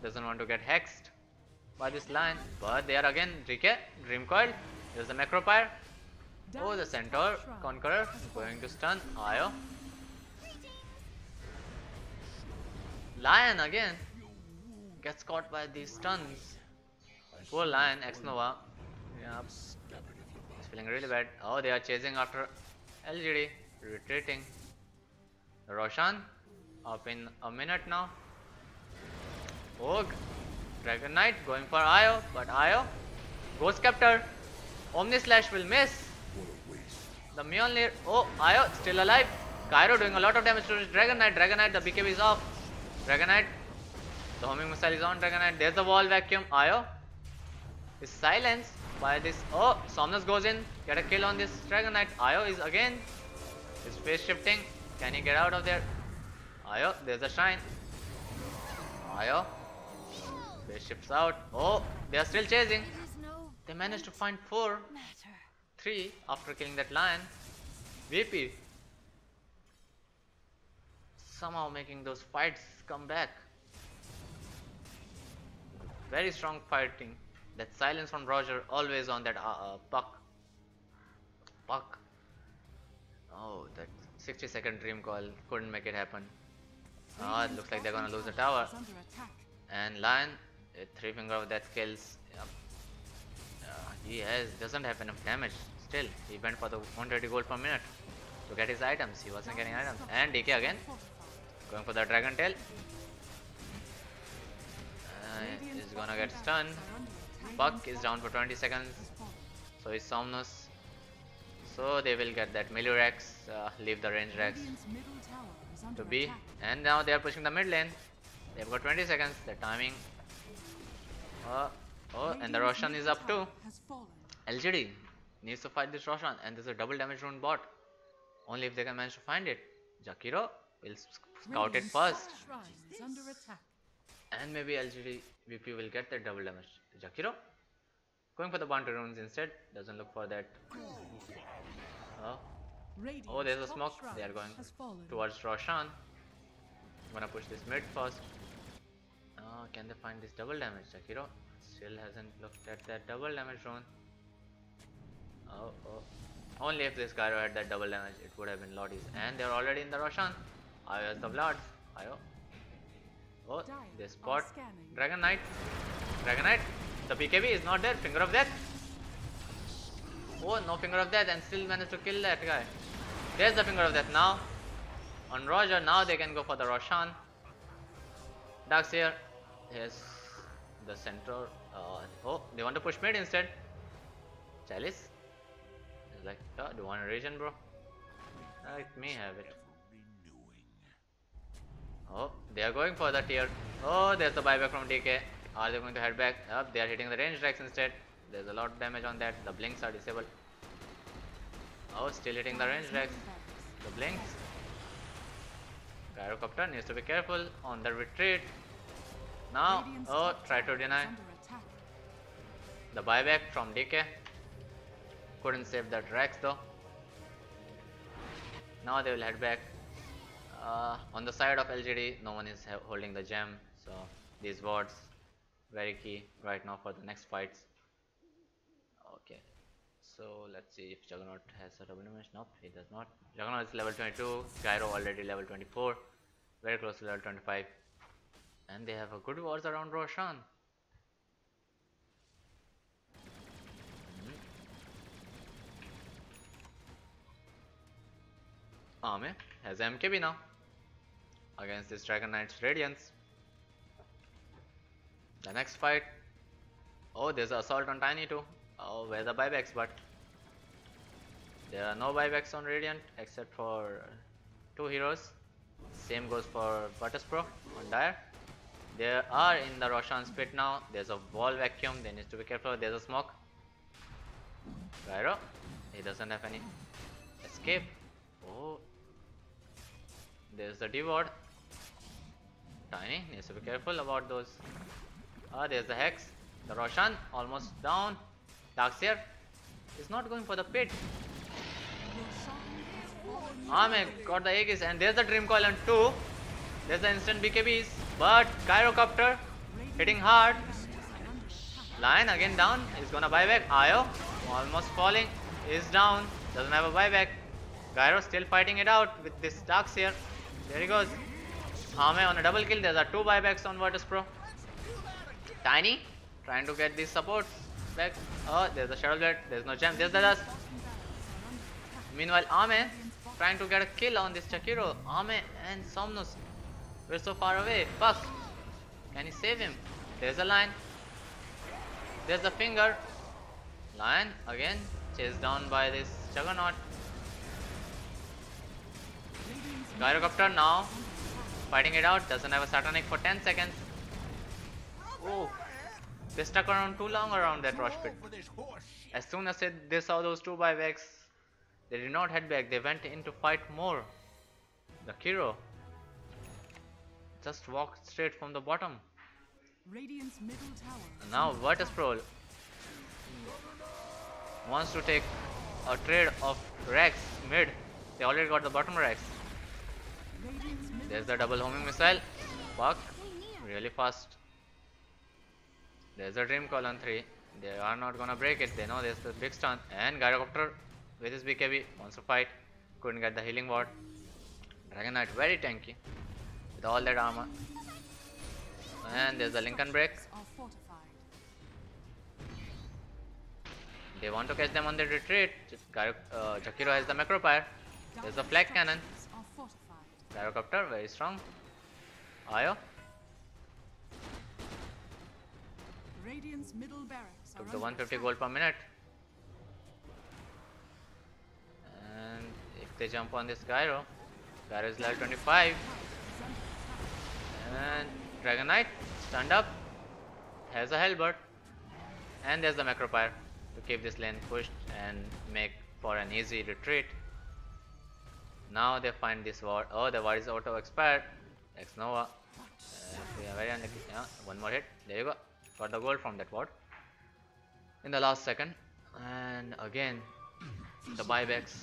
Doesn't want to get hexed by this line, but they are again DK, Dream Coil. There's the Macropyre. Oh, the Centaur Conqueror going to stun Io. Lion again gets caught by these stuns. Poor Lion, X-Nova. Yep. He's feeling really bad. Oh, they are chasing after LGD, retreating. Roshan up in a minute now. Oh, Dragon Knight going for Io, but Io Ghost Scepter. Omni Slash will miss. The Mjolnir. Oh, Io still alive. Cairo doing a lot of damage to his Dragon Knight. Dragon Knight, the BKB is off. Dragon Knight. The homing missile is on Dragon Knight. There's the wall vacuum. Io is silenced by this. Oh, Somnus goes in. Get a kill on this Dragon Knight. Io is again. His face shifting. Can he get out of there? Io, there's a shrine. Io. Face shifts out. Oh, they are still chasing. They managed to find 3 after killing that lion. VP somehow making those fights come back. Very strong fighting. That silence from Roger always on that Puck. Oh, that 60-second Dream Coil couldn't make it happen. It looks like they're gonna lose the tower. And Lion, 3 finger of death kills. Yep. He doesn't have enough damage. Still, he went for the 130 gold per minute to get his items. He wasn't getting items. And DK again, going for the Dragon Tail. Is gonna get stunned. Puck is down for 20 seconds. So is Somnus. So they will get that melee Rex, leave the range Rex to be. And now they are pushing the mid lane. They've got 20 seconds. The timing. Oh, and the Roshan is up too. LGD needs to fight this Roshan, and there's a double damage rune bot. Only if they can manage to find it. Jakiro will scout it first. And maybe LGD VP will get that double damage. Jakiro going for the bounty runes instead. Doesn't look for that. Oh, there's a smoke. They are going towards Roshan. Gonna push this mid first. Can they find this double damage? Jakiro still hasn't looked at that double damage rune. Only if this Gyro had that double damage, it would have been lot easier. And they're already in the Roshan. Ayo has the Vlad. Ayo. Oh, they spot Dragon Knight. Dragon Knight. The BKB is not there. Finger of Death. Oh, no Finger of Death, and still managed to kill that guy. There's the Finger of Death now. On Roger, now they can go for the Roshan. Darkseer. Here's the center. Oh, they want to push mid instead. Chalice. He's like, do you want a region, bro? It may have it. Oh, they are going for the tier. Oh, there's the buyback from DK. Are they going to head back? They are hitting the range Rex instead. There's a lot of damage on that. The blinks are disabled. Oh, still hitting the range Rex. The blinks. Gyrocopter needs to be careful on the retreat. Now, oh, try to deny. The buyback from DK. Couldn't save that Rex though. Now they will head back. On the side of LGD, no one is holding the gem, so these wards very key right now for the next fights. Okay, so let's see if Juggernaut has a double damage. Nope, he does not. Juggernaut is level 22, Gyro already level 24, very close to level 25, and they have a good wards around Roshan. Ame has MKB now against this Dragon Knight's Radiance. The next fight. Oh, there's an assault on Tiny too. Oh, where the buybacks? But there are no buybacks on Radiant except for 2 heroes. Same goes for Virtus Pro on Dire. They are in the Roshan's pit now. There's a wall vacuum. They need to be careful. There's a smoke. Gyro. He doesn't have any escape. Oh. There's the D ward. Tiny needs to be careful about those. There's the Hex. The Roshan almost down. Darkseer is not going for the pit. Ame got the Aegis, and there's the Dream Coil on 2. There's the instant BKBs, but Gyrocopter hitting hard. Lion again down. He's gonna buy back. Ayo almost falling. Is down. Doesn't have a buyback. Gyro still fighting it out with this Darkseer. There he goes. Ame on a double kill. There's 2 buybacks on Virtus Pro. Tiny trying to get these supports back. Oh, there's a Shadow Blade. There's no gem. There's the dust. Meanwhile, Ame trying to get a kill on this Jakiro. Ame and Somnus. We're so far away. Fuck. Can he save him? There's a Lion. There's the Finger. Lion again chased down by this Juggernaut. Gyrocopter now fighting it out. Doesn't have a Satanic for 10 seconds. Oh, they stuck around too long around that Rush pit. As soon as they saw those 2 buybacks, they did not head back. They went in to fight more. The Kiro just walked straight from the bottom. Now Virtus Pro wants to take a trade of Rex mid. They already got the bottom Rex. There's the double homing missile. Fuck. Really fast. There's a Dream Call on 3. They are not gonna break it. They know there's the big stun. And Gyrocopter with his BKB wants to fight. Couldn't get the healing ward. Dragon Knight very tanky with all that armor. And there's the Lincoln break. They want to catch them on the retreat. Jakiro has the Macropyre. There's the Flag Cannon. Gyrocopter very strong. Ayo. Radiant's middle barracks Took are the under 150 attack. gold per minute. And if they jump on this Gyro, Gyro is level 25. And Dragon Knight, stand up, has a halberd. And there's the Macropyre to keep this lane pushed and make for an easy retreat. Now they find this ward. Oh, the ward is auto expired. Ex Nova. We are very unlucky. Yeah, one more hit. There you go. Got the gold from that ward in the last second. And again, the buybacks.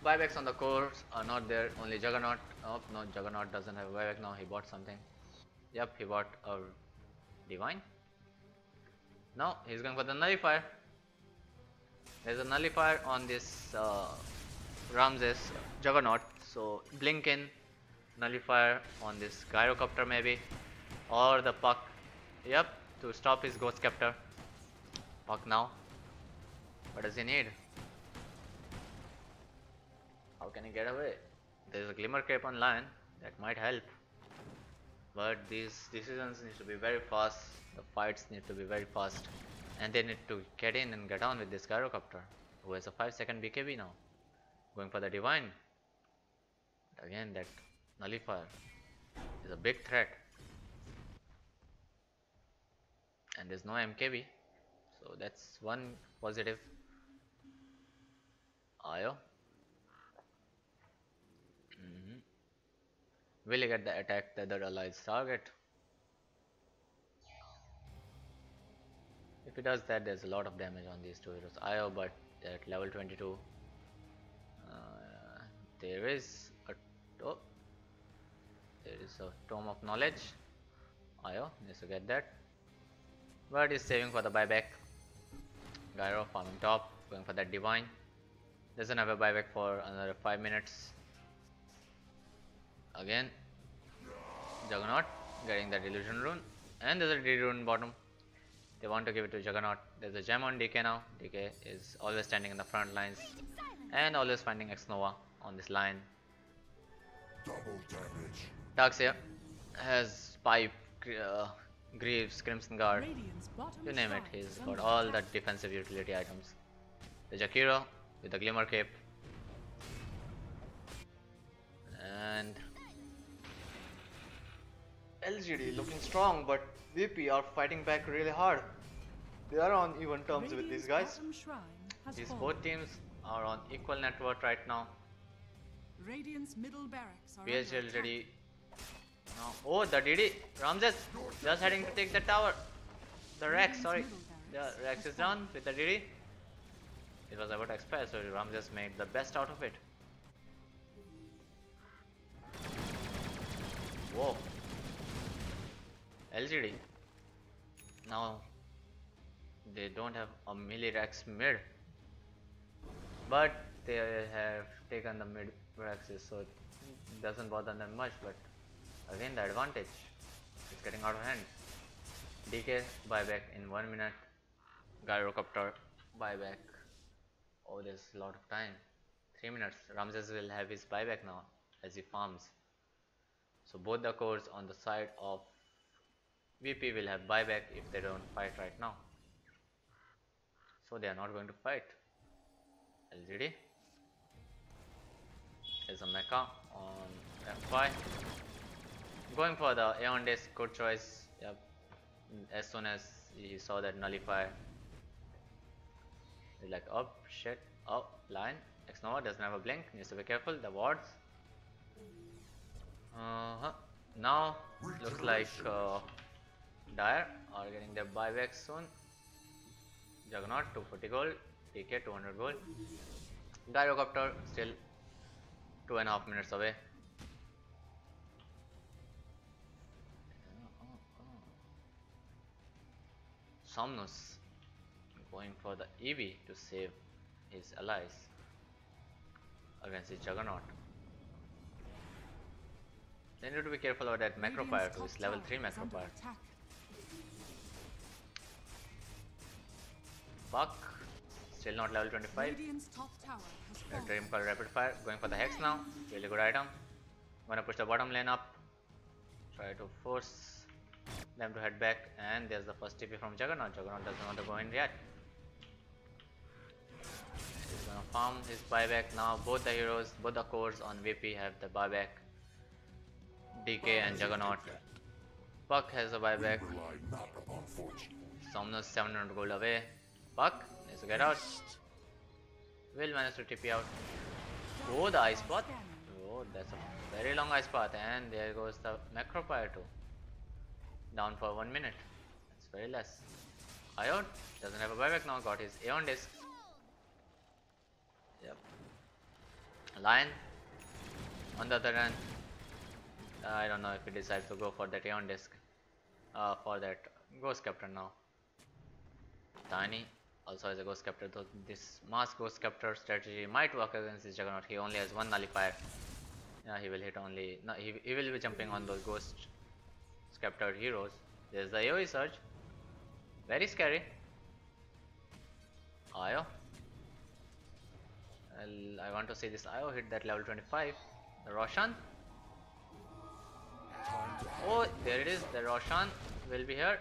Buybacks on the course are not there. Only Juggernaut. Oh no, Juggernaut doesn't have a buyback now. He bought something. Yep, he bought a Divine. Now he's going for the Nullifier. There's a Nullifier on this Ramses Juggernaut. So blink in, Nullifier on this Gyrocopter maybe, or the Puck. Yep, to stop his Ghost Scepter. Puck now. What does he need? How can he get away? There's a Glimmer Cape on Lion that might help. But these decisions need to be very fast. The fights need to be very fast. And they need to get in and get on with this Gyrocopter, who has a 5-second BKB now. Going for the Divine. But again, that Nullifier is a big threat. And there's no MKB. So that's one positive. Ayo. Will he get the attack the other allies target? If he does that, there's a lot of damage on these two heroes. Io, but at level 22, there is a Tome of Knowledge. Io needs to get that, but he's saving for the buyback. Gyro farming top, going for that Divine. Doesn't have a buyback for another 5 minutes. Again, Juggernaut getting that Illusion Rune, and there's a DD Rune bottom. They want to give it to Juggernaut. There's a gem on DK now. DK is always standing in the front lines and always finding Ex Nova on this line. Darkseer has Pipe, Greaves, Crimson Guard, you name it. He's got all the defensive utility items. The Jakiro with the Glimmer Cape. And LGD looking strong, but VP are fighting back really hard. They are on even terms with these guys. These both teams are on equal net worth right now. Radiant's middle barracks are PSG.LGD. No. Oh, the DD. Ramses just heading to take the tower. The Rex, sorry. The Rex is done with the DD. It was about to expire, so Ramses made the best out of it. Whoa. LGD. Now they don't have a melee Rex mid, but they have taken the mid Rexes, so it doesn't bother them much. But again, the advantage is getting out of hand. DK buyback in 1 minute. Gyrocopter buyback. Oh, there's a lot of time. 3 minutes. Ramses will have his buyback now as he farms. So both the cores on the side of VP will have buyback if they don't fight right now. So they are not going to fight. LGD. There's a mecha on F5. Going for the Aeon Disc, good choice. Yep. As soon as he saw that Nullifier, he's like, oh shit, oh, line. Ex Nova doesn't have a blink, needs to be careful. The wards. Now looks like Dire are getting their buyback soon. Juggernaut 240 gold, DK 200 gold. Gyrocopter still 2.5 minutes away. Somnus going for the EV to save his allies against his Juggernaut. They need to be careful of that Macropyre too. It's level 3 Macropyre. Buck still not level 25. Dream Call Rapid Fire going for the Hex now. Really good item. Gonna push the bottom lane up. Try to force them to head back, and there's the first TP from Juggernaut. Juggernaut doesn't want to go in yet. He's gonna farm his buyback now. Both the heroes, both the cores on VP have the buyback. DK and Juggernaut. Puck has a buyback. Somnus 700 gold away. Puck needs to get out. Will manage to TP out. Oh, the ice path. Oh, that's a very long ice path. And there goes the Macropire too. Down for 1 minute. That's very less. Ion doesn't have a buyback now. Got his Aeon disc. Yep. Lion. On the other hand, I don't know if he decides to go for that Aeon disc. For that Ghost Captain now. Tiny also has a Ghost Captor, though this mass Ghost Captor strategy might work against this Juggernaut. He only has one nullifier. Yeah, he will hit only. No, he will be jumping on those Ghost Captured heroes. There's the AoE surge. Very scary. Io. I want to see this Io hit that level 25. The Roshan. Oh, there it is. The Roshan will be here.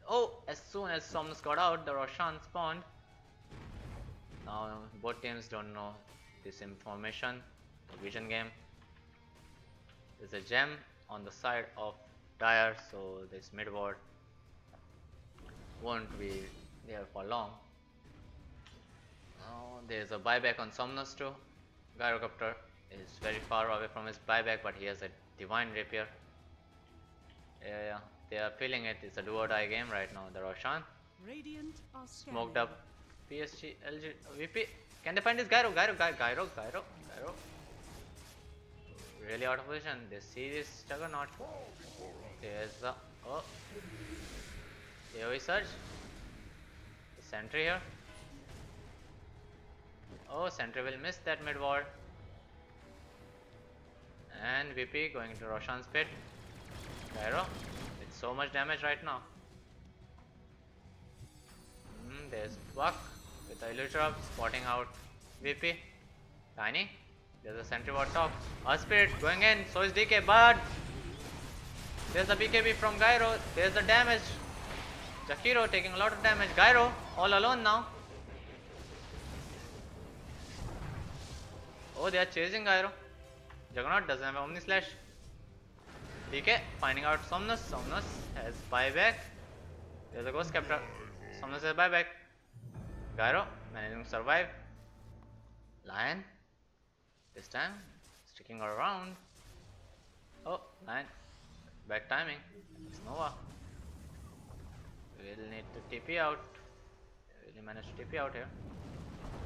Oh, as soon as Somnus got out, the Roshan spawned. Now both teams don't know this information. The vision game. There's a gem on the side of Dire, so this mid ward won't be there for long. Now there's a buyback on Somnus too. Gyrocopter is very far away from his buyback, but he has a Divine Rapier. Yeah, they are feeling it. It's a do or die game right now. The Roshan smoked up PSG.LGD VP. Can they find this Gyro? Really out of position. They see this Juggernaut. There's the AoE surge. The sentry here. Oh, sentry will miss that mid ward. And VP going into Roshan's pit. Gyro with so much damage right now. There's Buck with the Illutra spotting out VP. Tiny. There's a sentry ward top. A Spirit going in. So is DK, but there's a BKB from Gyro. There's the damage. Jakiro taking a lot of damage. Gyro all alone now. Oh, they are chasing Gyro. Juggernaut doesn't have Omni Slash. DK finding out Somnus. Somnus has buyback. There's a Ghost Captor. Somnus has buyback. Gyro managing to survive. Lion this time sticking around. Oh, Lion. Bad timing. It's Nova. We'll need to TP out. Really managed to TP out here.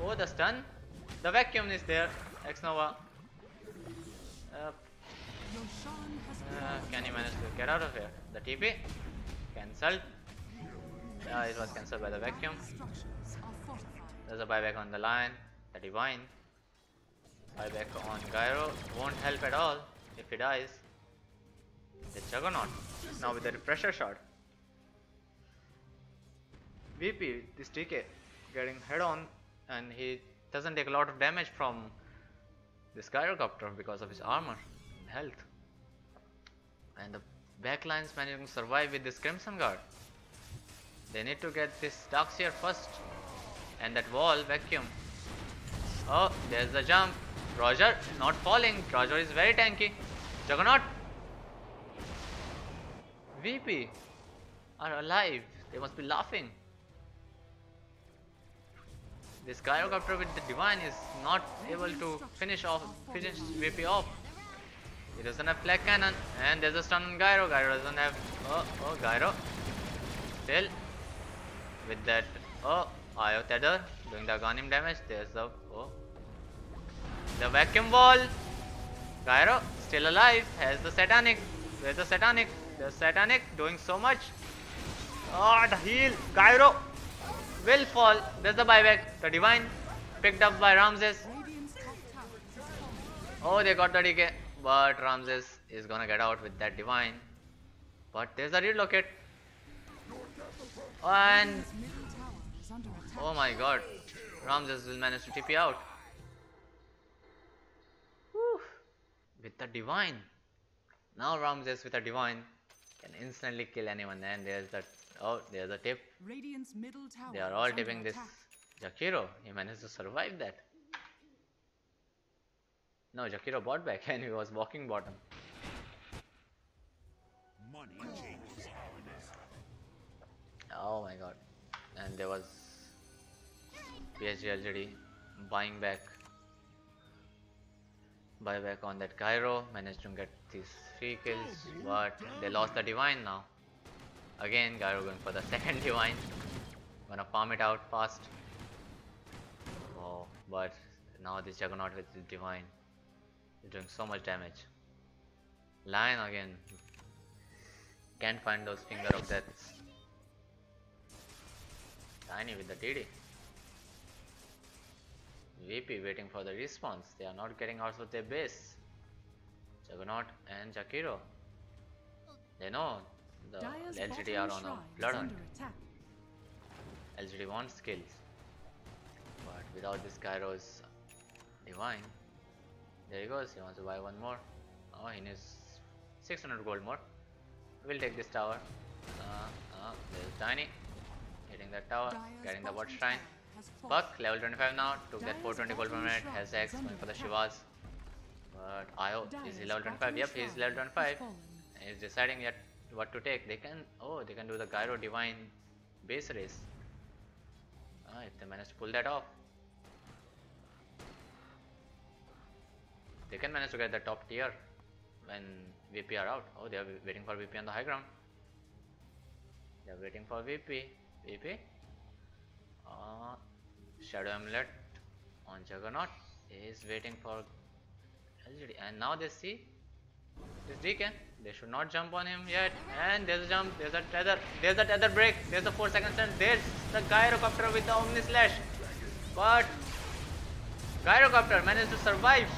Oh, the stun. The vacuum is there. X Nova. Can he manage to get out of here? The TP cancelled. It was cancelled by the vacuum. There's a buyback on the Lion. The Divine. Buyback on Gyro. Won't help at all if he dies. The Juggernaut. Now with the pressure shot. VP, this DK, getting head on, and he doesn't take a lot of damage from this Gyrocopter because of his armor and health. And the backlines managing to survive with this Crimson Guard. They need to get this Darkseer first. And that wall vacuum. Oh, there's the jump. Roger not falling. Roger is very tanky. Juggernaut. VP are alive. They must be laughing. This Gyrocopter with the Divine is not able to finish VP off. He doesn't have Flag Cannon, and there's a stun on Gyro. Gyro doesn't have. Oh, Gyro. Still with that. Oh, Io Tether doing the Aghanim damage. There's the the vacuum wall. Gyro still alive. Has the Satanic. There's the Satanic. The Satanic doing so much. Oh, the heal. Gyro will fall. There's the buyback. The Divine picked up by Ramses. Oh, they got the DK. But Ramses is gonna get out with that Divine. But there's a relocate. And oh my god. Ramses will manage to TP out. Whew. With the Divine. Now Ramses with a divine can instantly kill anyone, and there's the there's a tip. Radiant's middle tower They are all is under tipping this attack. Jakiro. He managed to survive that. No, Jakiro bought back and he was walking bottom. Money changes happiness. Oh my god. And there was PSG.LGD buying back. Buyback on that Cairo. Managed to get these 3 kills. But they lost the divine now. Again, Cairo going for the second divine. Gonna farm it out fast. Oh, but now this Juggernaut with the divine is doing so much damage. Lion again. Can't find those finger of deaths. Tiny with the TD. VP waiting for the response. They are not getting out of their base. Juggernaut and Jakiro. They know the Dire's LGD bottom are on a shrine is blood hunt. under attack. LGD wants kills. But without this Kairo's divine. There he goes. He wants to buy one more. Oh, he needs 600 gold more. We'll take this tower. There's Tiny. Hitting that tower. Dire's Getting the bot bottom shrine. tower has fallen. Buck, level 25 now. Took that Dire's 420 gold per bottom minute. shrine Has X is going for the under Shivas. But Io is Dire's he level 25? bottom Yep, he's shrine level 25. has fallen. He's deciding yet what to take. They can they can do the Gyro Divine base race. If they manage to pull that off, they can manage to get the top tier when VP are out. Oh, they are waiting for VP on the high ground. They are waiting for VP. VP. Shadow Amulet on Juggernaut is waiting for LGD, and now they see this Deacon. They should not jump on him yet. And there's a jump, there's a tether, there's a tether break, there's a 4-second stun, there's the Gyrocopter with the Omni Slash. But Gyrocopter managed to survive.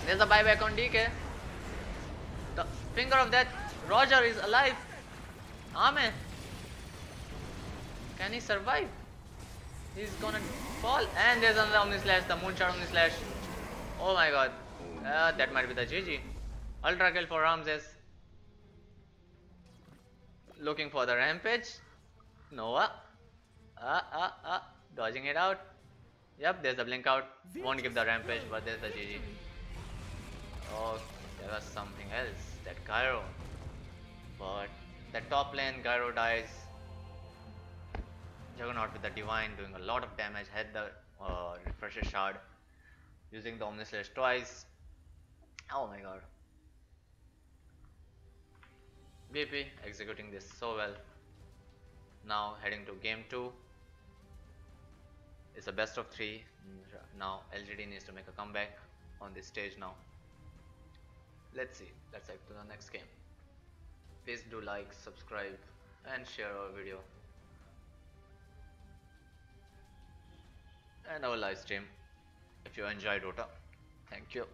There's a buyback on DK. The finger of death, Roger is alive. Amen. Can he survive? He's gonna fall. And there's another Omni Slash, the Moonshot Omni Slash. Oh my god. That might be the GG. Ultra kill for Ramses. Looking for the rampage. Nova. Dodging it out. Yep, there's the blink out. Won't give the rampage, but there's the GG. Oh, there was something else. That Gyro. But the top lane, Gyro dies. Juggernaut with the divine doing a lot of damage. Had the refresher shard. Using the Omni Slash twice. Oh my god. VP executing this so well. Now heading to game 2. It's a best of 3. Now LGD needs to make a comeback on this stage now. Let's see. Let's head to the next game. Please do like, subscribe and share our video and our live stream if you enjoy Dota. Thank you.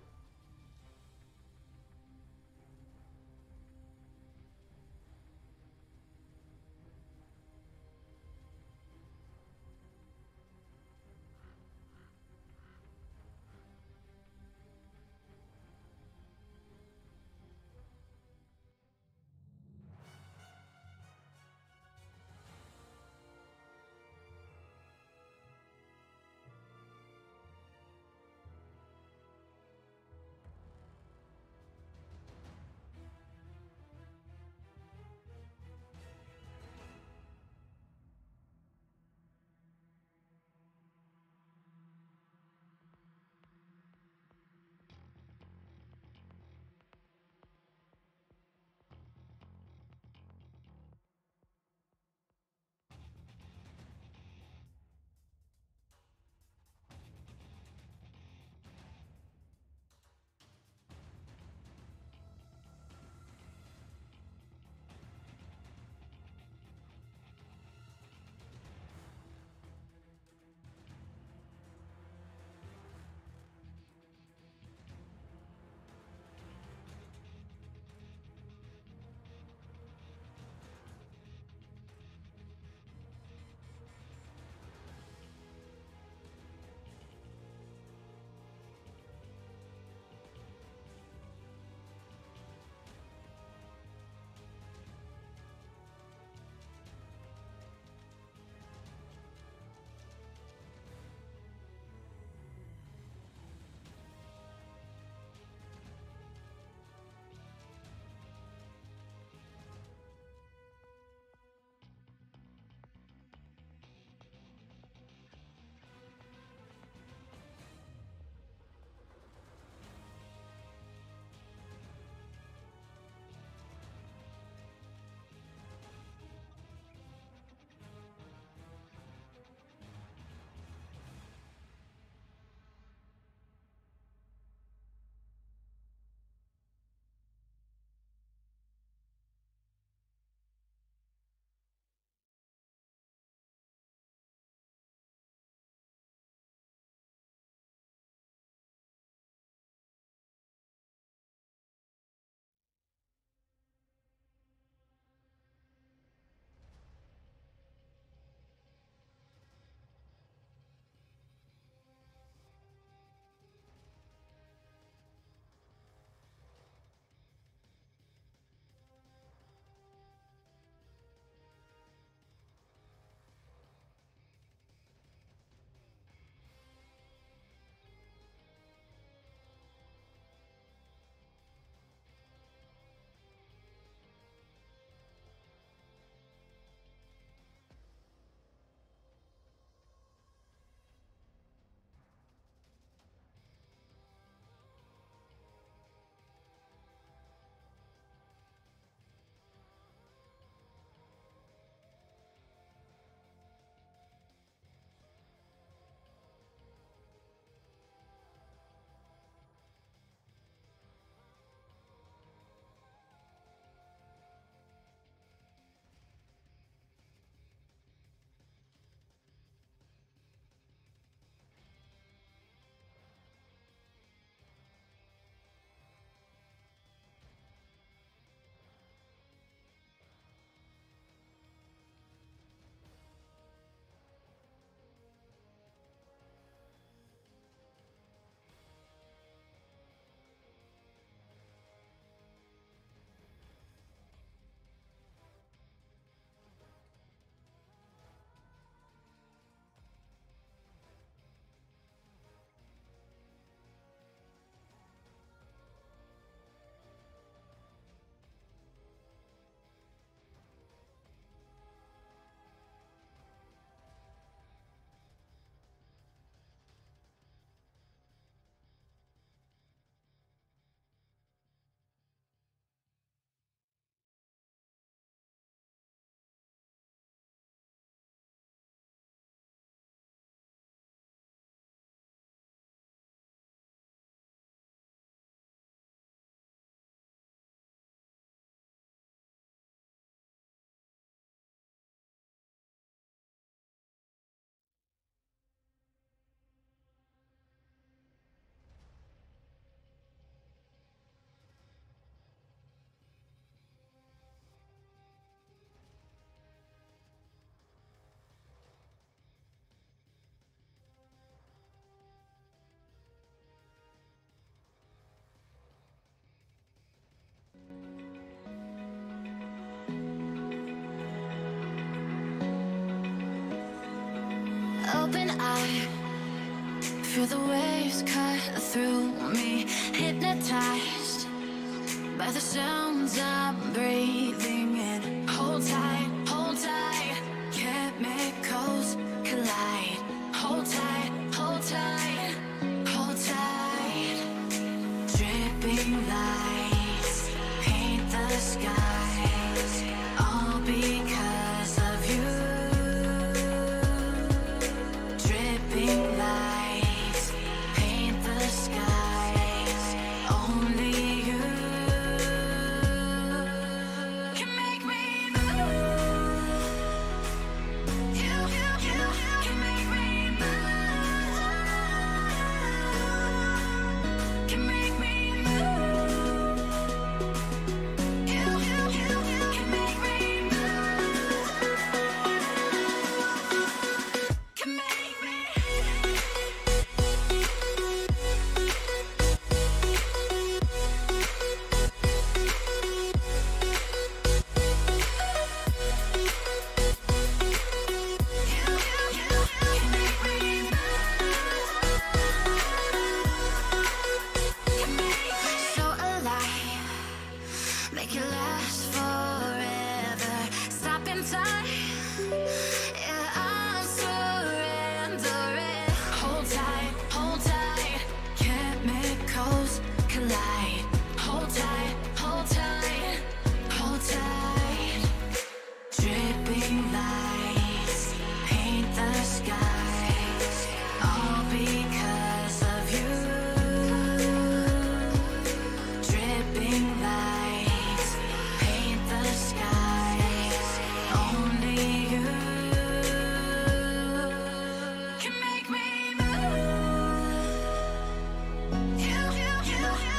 Open eye, feel the waves cut through me. Hypnotized by the sounds I'm breathing in. Hold tight, hold tight. Chemicals collide. Hold tight, hold tight, hold tight. Dripping lights paint the skies, all because of you. Dripping lights paint the skies, only you can make me move. You can make me move. Can make me move. You can make me move. Can make me. So alive, make it last forever. Stop in time, yeah, I'm surrendering. Hold tight, chemicals collide. Hold tight, hold tight, hold tight. Dripping lights paint the skies, all because of you. Dripping lights paint the skies, only you can make me move. You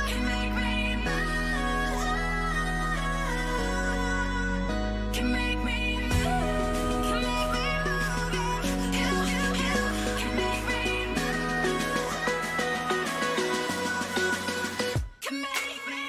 can make me move. Can make me move. Can make me move. You can make me move. Can make me.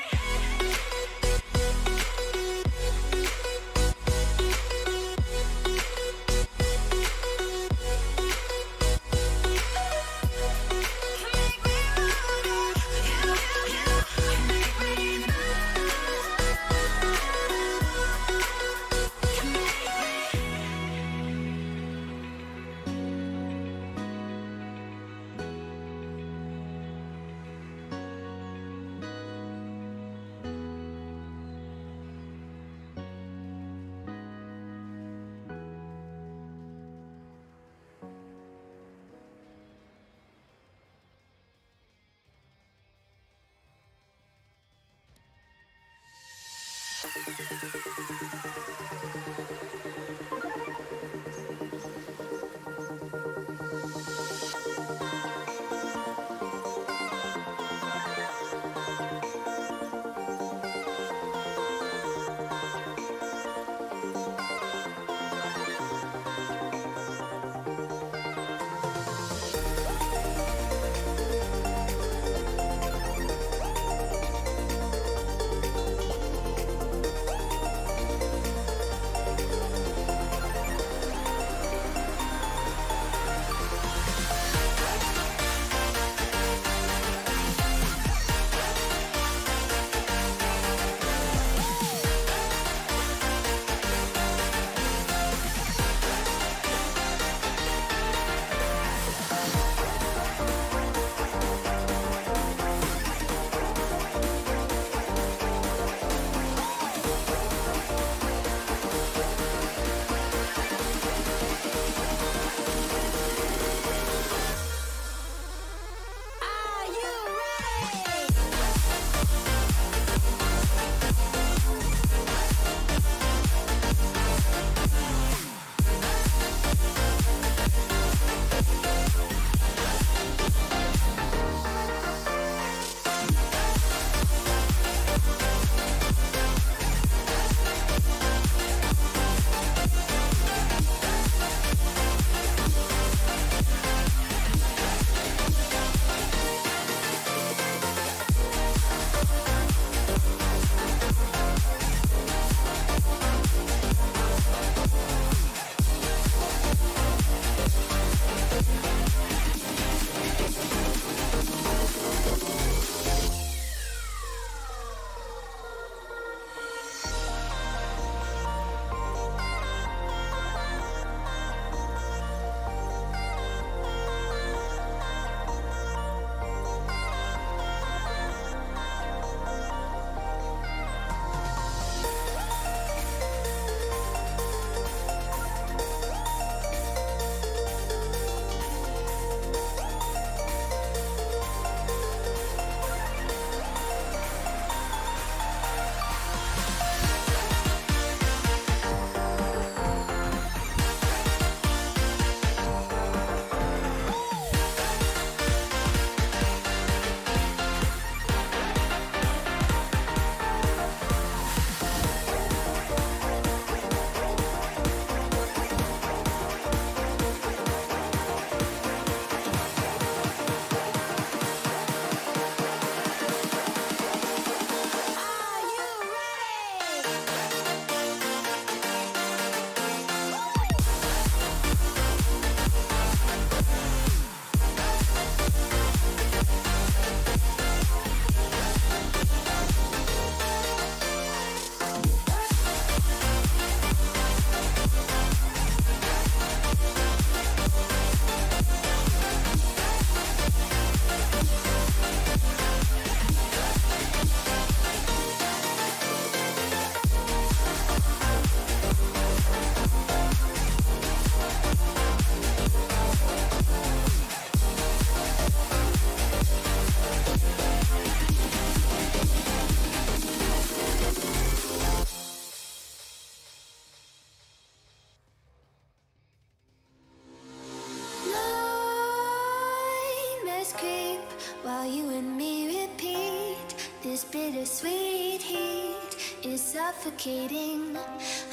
while you and me repeat. This bittersweet heat is suffocating.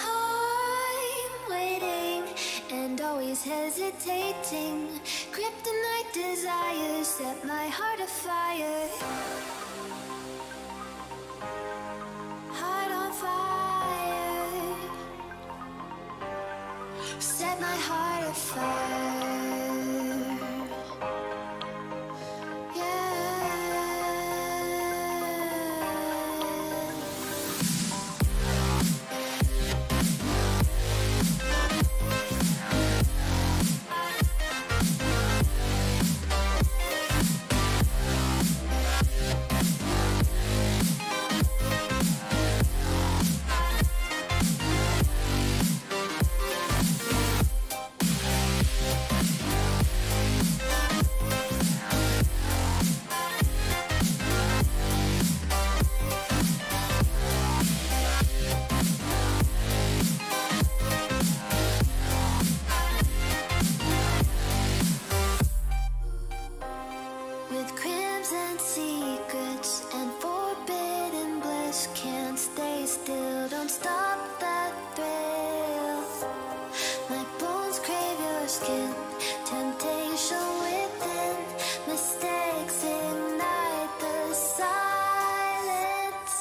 I'm waiting and always hesitating. Kryptonite desires set my heart afire. Heart on fire. Set my heart afire. With crimson secrets and forbidden bliss, can't stay still, don't stop that thrill. My bones crave your skin, temptation within, mistakes ignite the silence.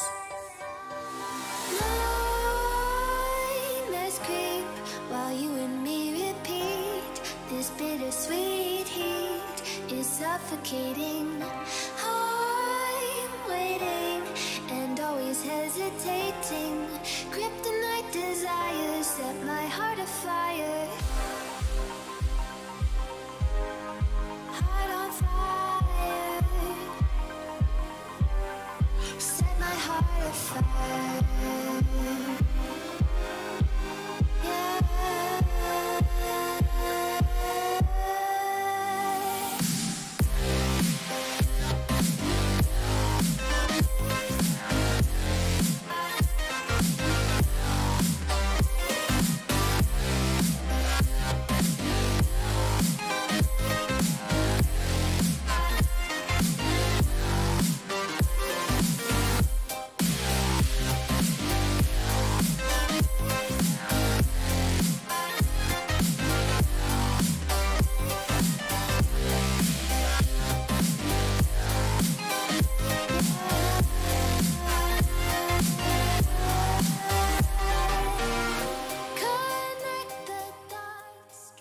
Nightmares creep while you and me repeat. This bittersweet heat is suffocating. I'm waiting and always hesitating. Kryptonite desires set my heart afire. Heart on fire. Set my heart afire. Connect the dots.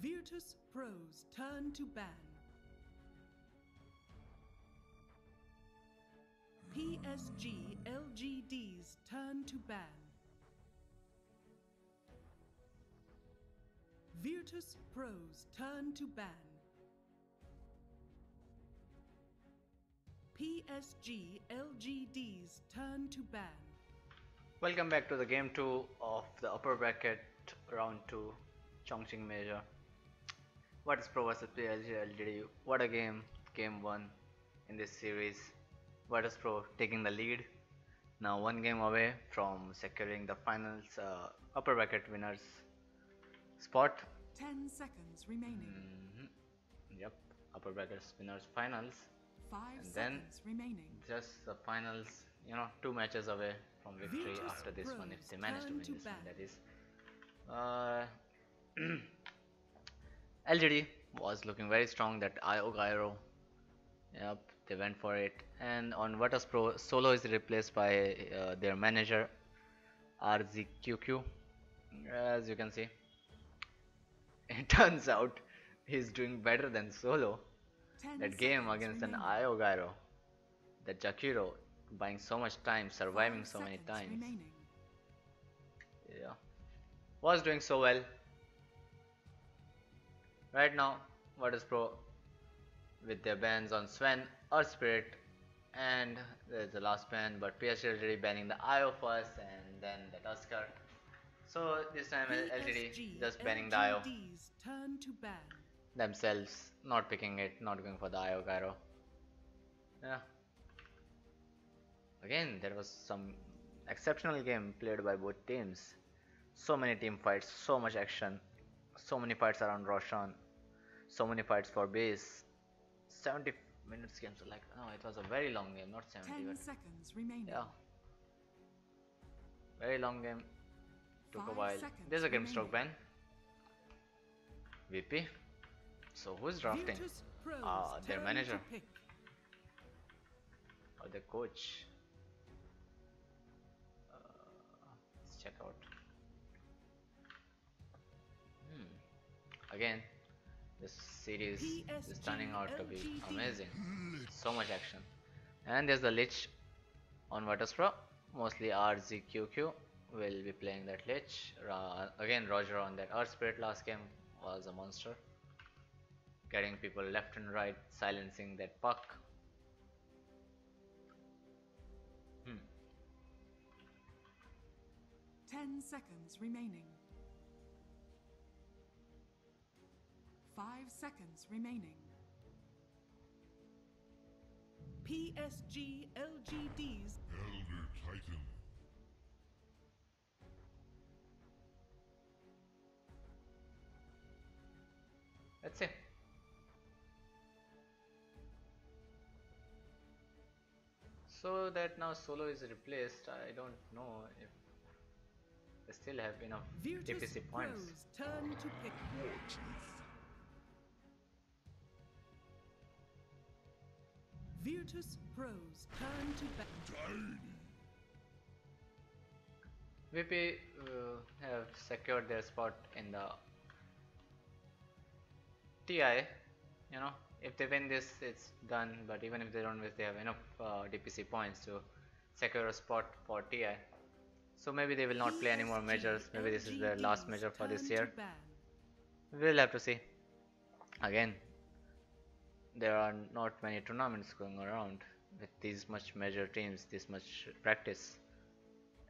Virtus Pro's turn to ban. PSG.LGD's turn to ban. Virtus Pro's turn to ban. PSG.LGD's turn to ban. Welcome back to the game 2 of the upper bracket round 2 Chongqing Major. What is Pro vs PSG.LGD? What a game, game 1 in this series. Virtus Pro taking the lead, now one game away from securing the finals upper bracket winners spot. 10 seconds remaining. Yep, upper brackets winners finals. 5 And then seconds remaining. just the finals, you know, 2 matches away from victory Virtus after this one if Pro's they manage to turn win to this one, bat. that is. LGD was looking very strong, that IO Gyro. Yep, they went for it. And on Virtus Pro, Solo is replaced by their manager RZQQ. As you can see, it turns out he's doing better than Solo. 10 That game seconds against an remaining. IO Gyro, The Jakiro buying so much time, surviving so many times. Remaining. Yeah, was doing so well. Right now, Virtus Pro with their bans on Sven, Earth Spirit, and there's the last ban, but PSG banning the IO first and then the Tusker. So this time LGD just banning the IO LGD's turn to ban. themselves, not picking it, not going for the IO Gyro. Yeah. Again, there was some exceptional game played by both teams. So many team fights, so much action, so many fights around Roshan, so many fights for base. 70 minutes games, like, no, it was a very long game, not 70. 10 but seconds remaining. yeah, very long game, took a 5 while. seconds There's a game remaining. stroke ban. VP. So who's drafting? Virtus Pro's Their turn manager to pick. or the coach. Let's check out. Again, this series is turning out to be PSG.LGD. amazing. So much action. And there's the Lich on Virtus Pro. Mostly RZQQ will be playing that Lich. Again, Roger on that Earth Spirit last game was a monster. Getting people left and right, silencing that puck. 10 seconds remaining. 5 seconds remaining. PSG.LGD's Elder Titan. Let's see. So that now solo is replaced, I don't know if they still have enough Virtus DPC points. Pro's turn to pick. Virtus Pro's turn to back. VP have secured their spot in the TI. You know, if they win this, it's done. But even if they don't win, they have enough DPC points to secure a spot for TI. So maybe they will not play any more majors. Maybe this is their last major for this year. We'll have to see. Again, there are not many tournaments going around with these much major teams, this much practice,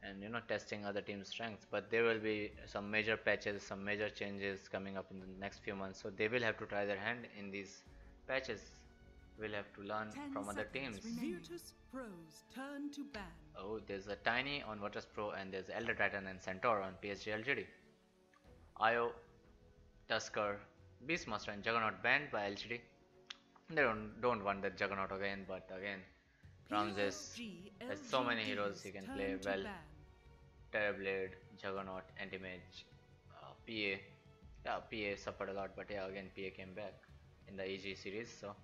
and you know, testing other teams' strengths. But there will be some major patches, some major changes coming up in the next few months. So they will have to try their hand in these patches. We'll have to learn from other teams. Virtus Pro's turn to ban. Oh, there's a Tiny on Virtus Pro and there's Elder Titan and Centaur on PSG.LGD. IO, Tusker, Beastmaster and Juggernaut banned by LGD. They don't want that Juggernaut again, but again, Ramses has so many heroes he can play well. Terrorblade, Juggernaut, Anti-Mage, PA. Yeah, PA suffered a lot, but yeah, again PA came back in the EG series, so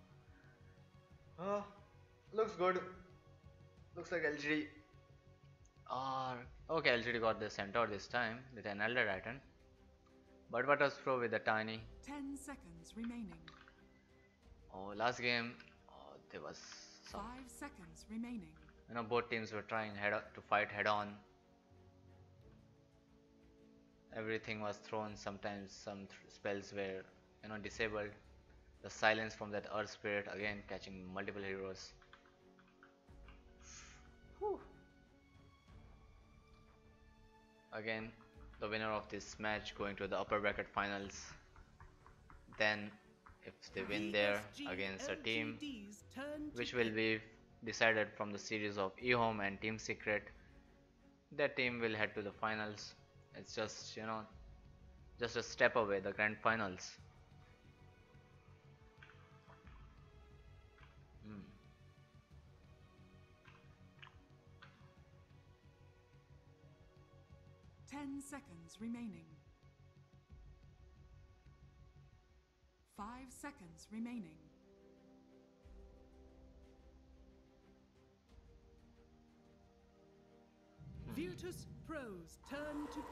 looks good. Looks like LGD okay, LGD got the Centaur this time with an Elder Titan, but Virtus Pro with the Tiny. 10 seconds remaining. Oh, last game, there was some, 5 seconds remaining. you know, both teams were trying to fight head on. Everything was thrown. Sometimes some spells were, you know, disabled. The silence from that Earth Spirit again catching multiple heroes. Whew. Again, the winner of this match going to the upper bracket finals. Then if they win there against a team which will be decided from the series of eHome and Team Secret, that team will head to the finals. It's just, you know, just a step away, the grand finals. 10 seconds remaining. 5 seconds remaining. Virtus Pro's turn to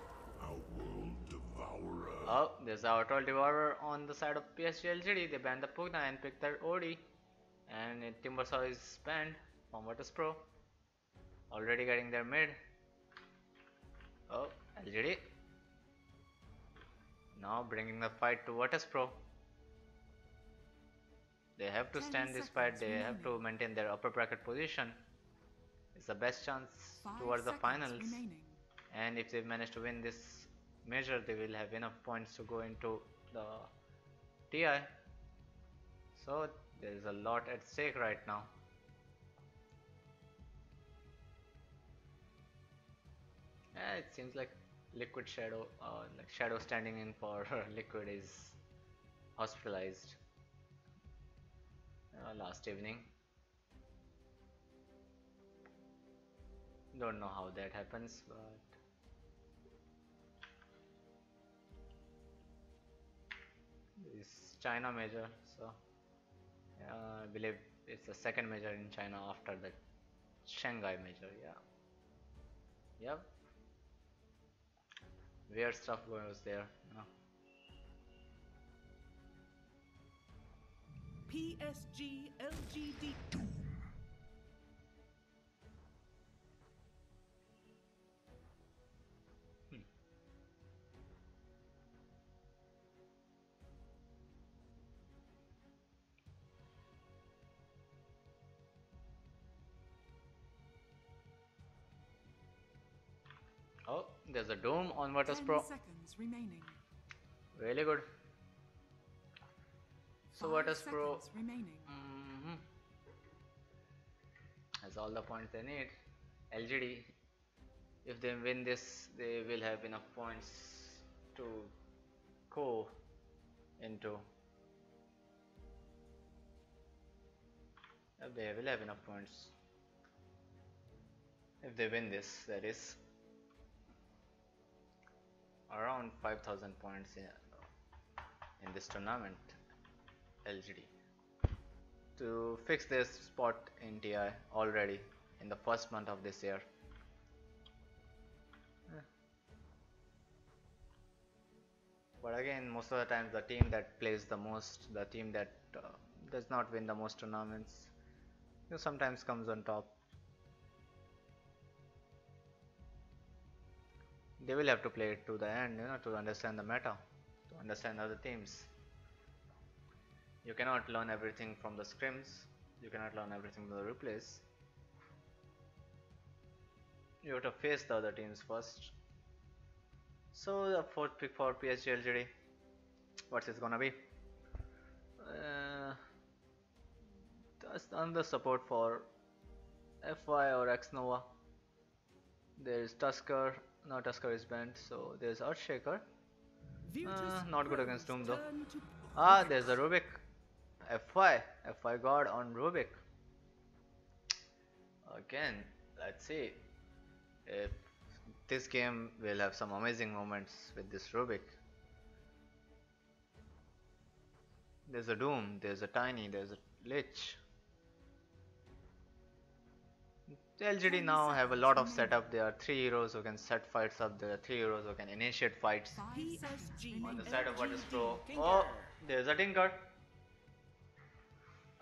Outworld Devourer. Oh, there's the Outworld Devourer on the side of PSG.LGD. They banned the Pugna and picked their OD. And Timbersaw is banned. from Virtus Pro. Already getting their mid. Oh, LGD. Now bringing the fight to Virtus Pro. They have to stand this fight, they have to maintain their upper bracket position. It's the best chance towards the finals. And if they manage to win this major, they will have enough points to go into the TI. So there is a lot at stake right now. It seems like Liquid Shadow, like Shadow standing in for Liquid is hospitalized last evening. Don't know how that happens, but it's China major, so I believe it's the second major in China after the Shanghai major. Yep. Weird stuff goes there. PSG.LGD. Oh, there's a Doom on Virtus Pro. 10 seconds remaining. Really good. So 5 Virtus Pro seconds remaining. has all the points they need. LGD, if they win this, they will have enough points to go into. They will have enough points if they win this, that is around 5,000 points in this tournament. LGD to fix their spot in TI already in the first month of this year. But again, most of the times the team that plays the most, the team that does not win the most tournaments, sometimes comes on top. They will have to play it to the end, to understand the meta, to understand other teams. You cannot learn everything from the scrims, you cannot learn everything from the replays. You have to face the other teams first. So the fourth pick for PSG.LGD, what's it gonna be? That's another support for FY or X-Nova. There's Tusker, no, Tusker is banned, so there's Earthshaker. Not good against Doom though. There's a Rubik. FY God on Rubik. Again, let's see if this game will have some amazing moments with this Rubik. There's a Doom, there's a Tiny, there's a Lich. The LGD now have a lot of setup. There are 3 heroes who can set fights up, there are 3 heroes who can initiate fights. On the side of Virtus Pro, oh, there's a Tinker.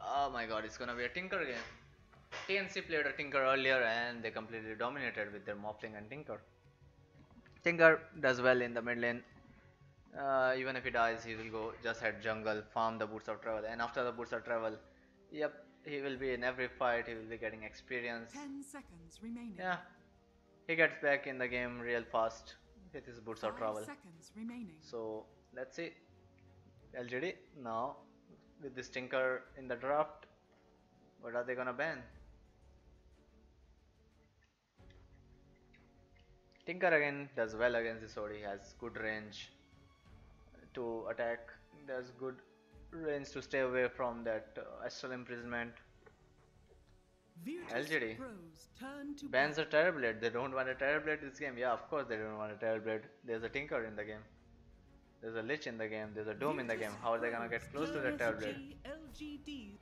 Oh my god, it's gonna be a Tinker game. TNC played a Tinker earlier and they completely dominated with their Morphling and Tinker. Tinker does well in the mid lane. Even if he dies, he will go just head jungle, farm the Boots of Travel, and after the Boots of Travel, yep, he will be in every fight, he will be getting experience. 10 seconds remaining. Yeah, he gets back in the game real fast with his Boots of Travel. 5 seconds remaining. So let's see, LGD now with this Tinker in the draft, what are they gonna ban? Tinker again does well against this OD, has good range to attack, there's good range to stay away from that Astral Imprisonment. LGD bans a Terrorblade, they don't want a Terrorblade this game. Yeah, of course they don't want a Terrorblade. There's a Tinker in the game, there's a Lich in the game, there's a Doom in the game. How are they gonna get close to the Terrorblade?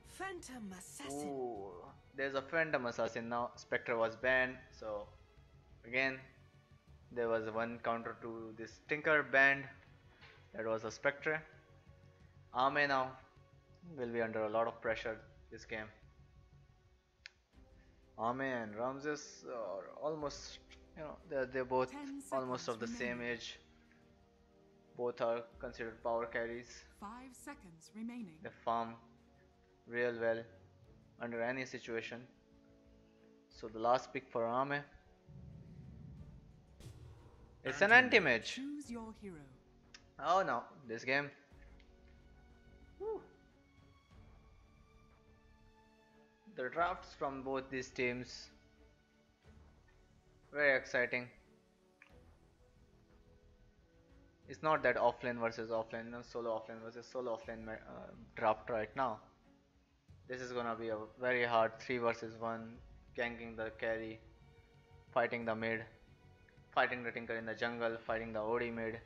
Phantom Assassin. Ooh, there's a Phantom Assassin now. Spectre was banned, so again there was one counter to this Tinker banned. That was a Spectre. Ame now will be under a lot of pressure this game. Ame and Ramses are almost, they're both 10 almost of seconds the same remaining. age. Both are considered power carries. 5 seconds remaining. They farm real well under any situation. So the last pick for Ame. It's an anti-mage. Choose your hero. Oh no, this game. Whew. The drafts from both these teams, very exciting. It's not that offlane versus offlane, no, solo offlane versus solo offlane draft right now. This is gonna be a very hard 3 versus 1, ganking the carry, fighting the mid, fighting the Tinker in the jungle, fighting the OD mid.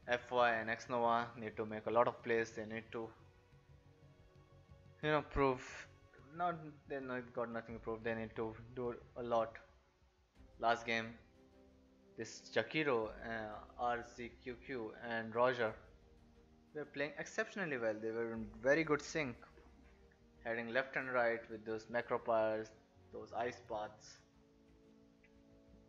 FY and X Nova need to make a lot of plays. They need to, prove. Not they got nothing to prove. They need to do a lot. Last game, this Jakiro, RZQQ, and Roger were playing exceptionally well. They were in very good sync, heading left and right with those macro pyres, those ice paths,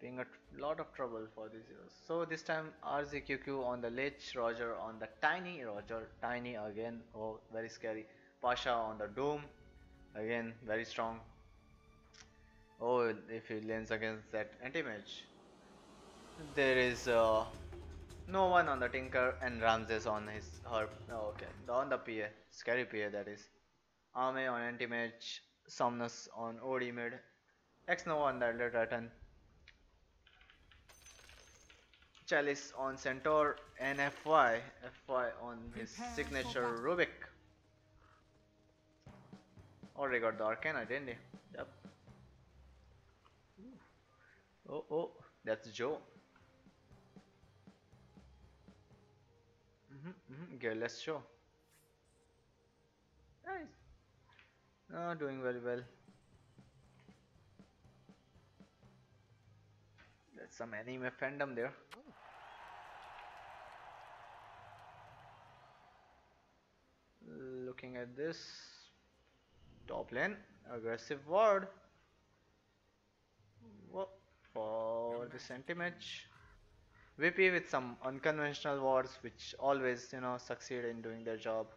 being a lot of trouble for these heroes. So this time RZQQ on the Lich, Roger on the Tiny Roger, Tiny again, oh very scary. Pasha on the Doom, again very strong. Oh, if he lanes against that anti-mage. There is no one on the Tinker and Ramses on his herb. Oh, okay, on the PA, scary PA that is. Ame on anti-mage, Somnus on OD mid, X Nova on the Elder Titan, Chalice on Centaur, and FY on his Prepare signature for Rubik. Already got the Arcana, didn't he? Yep. Oh, that's Joe. Okay, let's show. Nice. Oh, doing very well. That's some anime fandom there. Looking at this, top lane, aggressive ward. Whoa, for this anti-match. VP with some unconventional wards which always, succeed in doing their job.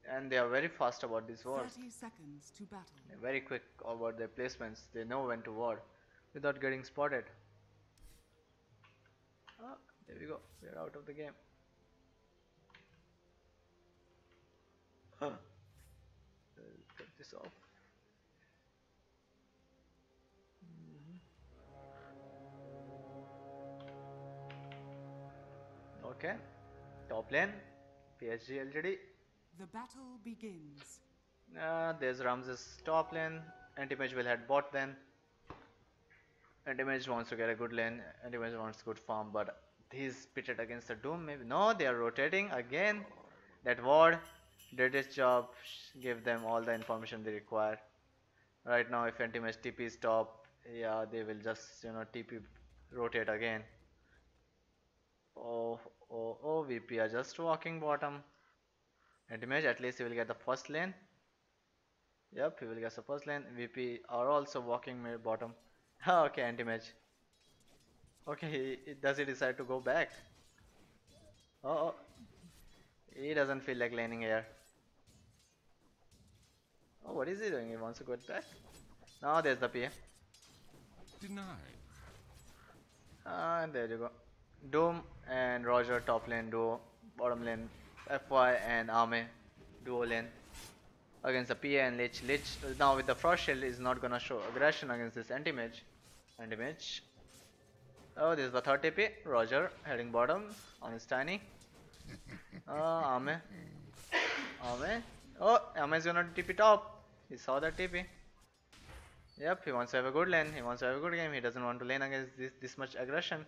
And they are very fast about these wards. 30 seconds to battle. They're very quick about their placements. They know when to ward without getting spotted. Ah, there we go. We're out of the game. Get this off. Okay, top lane, PSG.LGD. The battle begins. There's Ramses top lane. Anti-mage will head bot then. Anti-mage wants to get a good lane. Anti-mage wants good farm, but he's pitted against the Doom. Maybe no, they are rotating again. That ward did its job. Give them all the information they require. Right now, if anti-mage TP is top, yeah, they will just TP rotate again. Oh, VP are just walking bottom. Anti-mage, at least he will get the first lane. Yep, he will get the first lane. VP are also walking mid bottom. Okay, anti-mage. Okay, does he decide to go back? Oh, he doesn't feel like laning here. Oh, what is he doing? He wants to go back? Now there's the PA. Denied. And there you go. Doom and Roger top lane duo, bottom lane FY and Ame duo lane against the PA and Lich. Lich now with the Frost Shield is not gonna show aggression against this anti-mage. Oh, this is the third TP. Roger heading bottom on his Tiny. Ame. Oh, Ame is gonna TP top. He saw that TP. Yep, he wants to have a good lane. He wants to have a good game. He doesn't want to lane against this much aggression.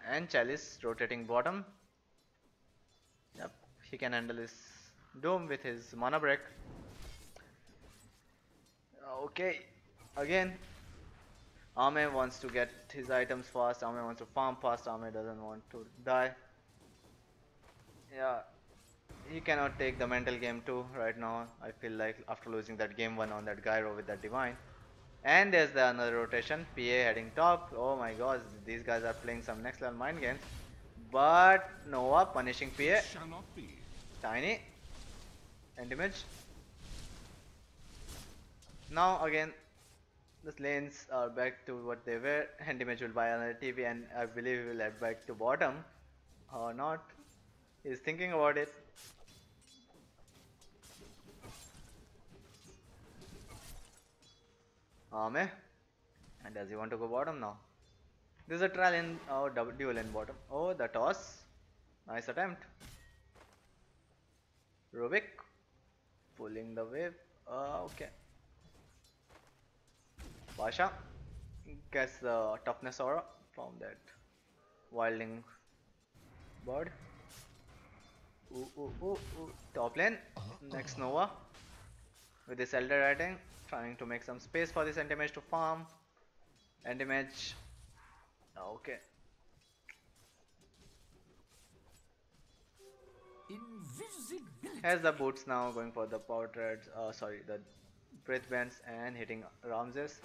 And Chalice rotating bottom. Yep, he can handle his Doom with his mana break. Okay, again, Ame wants to get his items fast. Ame wants to farm fast. Ame doesn't want to die. Yeah, he cannot take the mental game too right now. I feel like after losing that game 1 on that gyro with that divine. And there's the another rotation. PA heading top. Oh my god, these guys are playing some next level mind games. But Nova punishing PA. Shall not be. Tiny. And damage. Now again, the lanes are back to what they were. And damage will buy another TV, and I believe he will head back to bottom. Or not. He's thinking about it. Meh. And does he want to go bottom now? There's a trial in dual in bottom. Oh, the toss. Nice attempt. Rubik pulling the wave. Okay. Pasha gets the toughness aura from that wilding bird. Ooh, ooh, ooh, ooh. Top lane. Next Nova with this Elder Writing, trying to make some space for this anti-mage to farm. Anti-mage. Okay. Has the boots now, going for the power treads, sorry, the breath bands and hitting Ramses.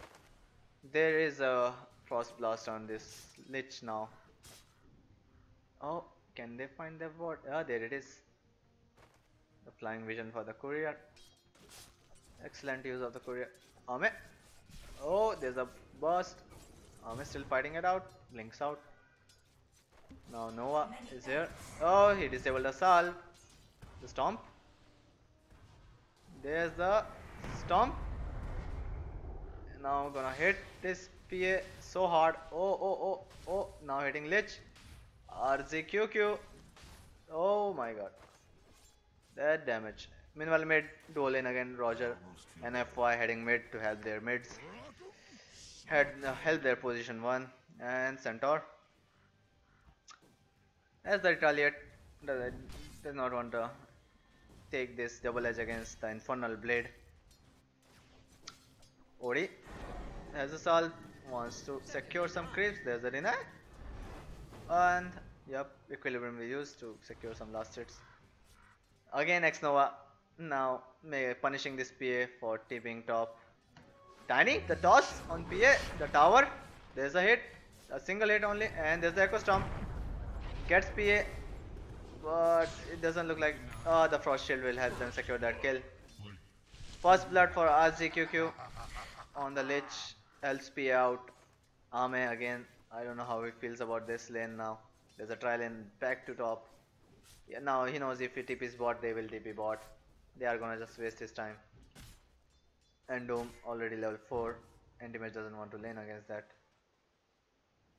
There is a frost blast on this lich now. Oh, can they find the ward? Ah, there it is. The flying vision for the courier. Excellent use of the courier. Ame. Oh, there's a burst. Ame still fighting it out. Blinks out. Now Nova is here. Oh, he disabled the salve. The stomp. There's the stomp. Now gonna hit this PA so hard. Oh, oh, oh, oh. Now hitting Lich. RZQQ. Oh my god. That damage. Meanwhile, mid dual in again. Roger and FY heading mid to help their mids. Help their position 1. And Centaur. As the retaliate does not want to take this double edge against the Infernal Blade. Odi has a solve, wants to secure some creeps. There's a deny. And yep, equilibrium we used to secure some last hits. Again X Nova now punishing this PA for TPing top. Tiny, the toss on PA, the tower. There's a hit, a single hit only, and there's the Echo Storm. Gets PA, but it doesn't look like the Frost Shield will help them secure that kill. First blood for RZQQ on the Lich, helps PA out. Ame again, I don't know how he feels about this lane now. There's a trial lane back to top. Yeah, now he knows if he TP's bot, they will TP bot. They are gonna just waste his time. And Doom already level 4. Anti-mage doesn't want to lane against that.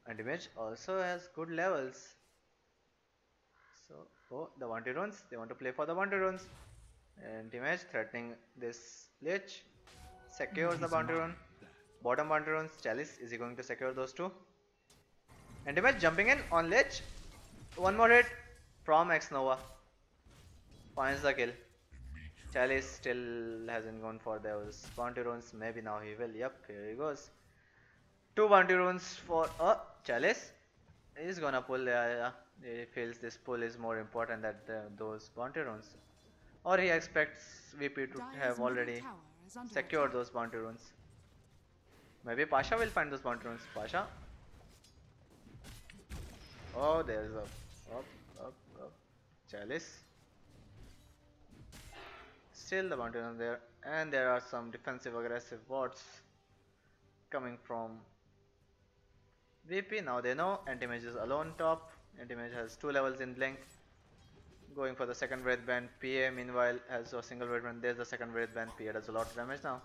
Anti-mage also has good levels. So, oh, the Bounty Runes. They want to play for the Bounty Runes. Anti-mage threatening this Lich. Secures the Bounty Rune. Bottom Bounty Runes. Chalice. Is he going to secure those two? Anti-mage jumping in on Lich. One more hit from X Nova. Finds the kill. Chalice still hasn't gone for those Bounty Runes. Maybe now he will. Yep, here he goes. 2 Bounty Runes for Chalice. He's gonna pull. He feels this pull is more important than those Bounty Runes. Or he expects VP to have already secured those Bounty Runes. Maybe Pasha will find those Bounty Runes. Pasha. Oh, there's a up. Chalice. Still the Bounty Rune there. And there are some defensive aggressive bots coming from VP. Now they know Anti-Mage is alone top. Anti-Mage has 2 levels in Blink. Going for the second Wraith Band. PA meanwhile has a single Wraith Band. There's the second Wraith Band. PA does a lot of damage now.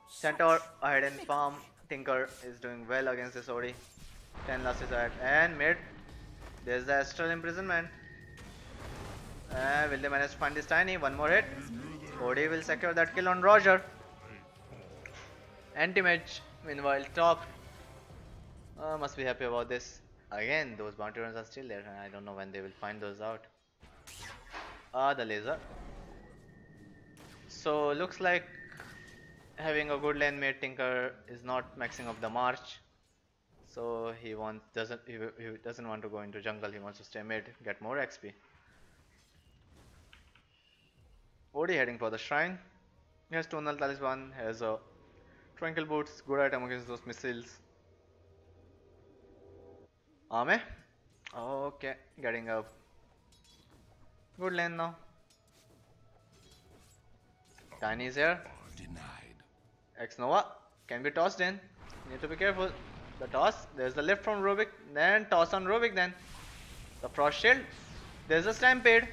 Centaur ahead in farm. Tinker is doing well against this OD. 10 losses ahead. And mid. There's the Astral Imprisonment. Will they manage to find this Tiny? One more hit. OD will secure that kill on Roger. Anti-Mage meanwhile top. Must be happy about this. Again, those Bounty Runes are still there, and I don't know when they will find those out. The laser. So looks like having a good lane mate Tinker is not maxing up the March. So he doesn't want to go into jungle. He wants to stay mid, get more XP. OD heading for the shrine. He has Tonal Talisman, has a Tranquil Boots, good item against those missiles. Ame? Okay, getting up. Good lane now. Tiny is here. Denied. X Nova can be tossed in. Need to be careful. The toss. There's the lift from Rubik. Then toss on Rubik then. The Frost Shield. There's a Stampede.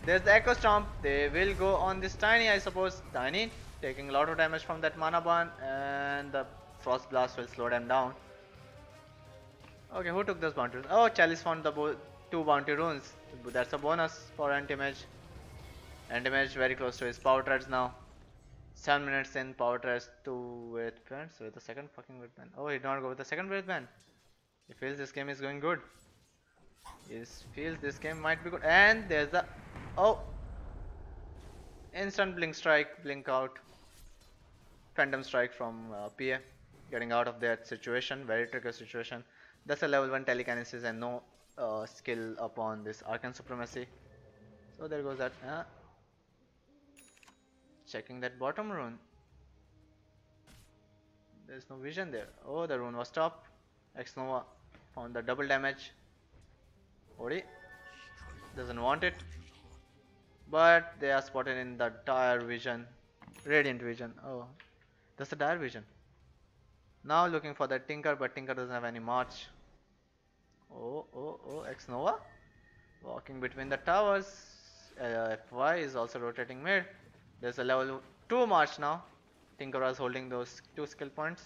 There's the Echo Stomp. They will go on this Tiny, I suppose. Tiny taking a lot of damage from that Mana Ban, and the Frost Blast will slow them down. Okay, who took those bounty runes? Oh, Chalice found the 2 bounty runes. That's a bonus for anti-mage. Anti-mage very close to his power treads now. 7 minutes in, power treads 2 with bands with the second fucking with band. Oh, he did not go with the second with band. He feels this game is going good. He feels this game might be good. And there's the instant blink strike, blink out. Phantom strike from PA. Getting out of that situation, very tricky situation. That's a level 1 telekinesis and no skill upon this Arcane Supremacy. So there goes that. Checking that bottom rune. There's no vision there. Oh, the rune was stopped. X Nova found the double damage. Ori doesn't want it. But they are spotted in the dire vision. Radiant vision. Oh, that's the dire vision. Now looking for that Tinker, but Tinker doesn't have any march. Oh, X Nova walking between the towers. FY is also rotating mid. There's a level 2 march now. Tinker was holding those 2 skill points.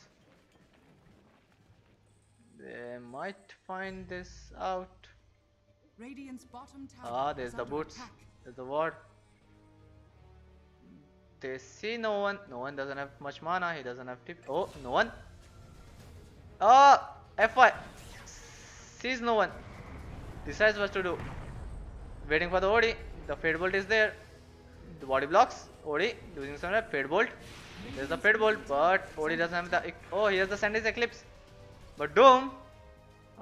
They might find this out. Radiant's bottom tower There's is the under boots. attack. There's the ward. They see no one. No one doesn't have much mana. He doesn't have tip. Oh, no one. FY sees no one. Decides what to do. Waiting for the OD. The Fade Bolt is there. The body blocks. OD using some Fade Bolt. There's the Fade Bolt, but OD doesn't have the. Oh, he has the Sandys Eclipse. But Doom.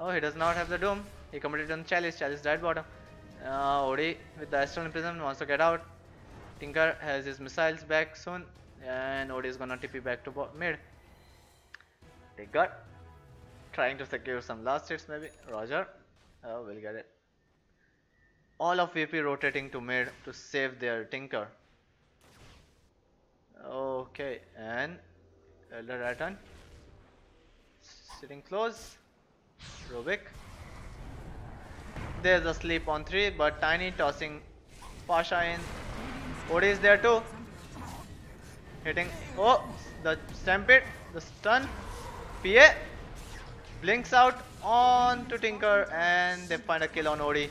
Oh, he does not have the Doom. He committed on Chalice. Chalice died bottom. OD with the Astral Imprisonment wants to get out. Tinker has his missiles back soon, and OD is gonna TP back to mid. They got trying to secure some last hits maybe. Roger. Oh, we'll get it. All of VP rotating to mid to save their Tinker. Okay, and Elder Rattan sitting close. Rubik. There's a sleep on 3, but Tiny tossing Pasha in. OD is there too. Hitting. Oh, the Stampede, the stun. PA blinks out on to Tinker, and they find a kill on OD.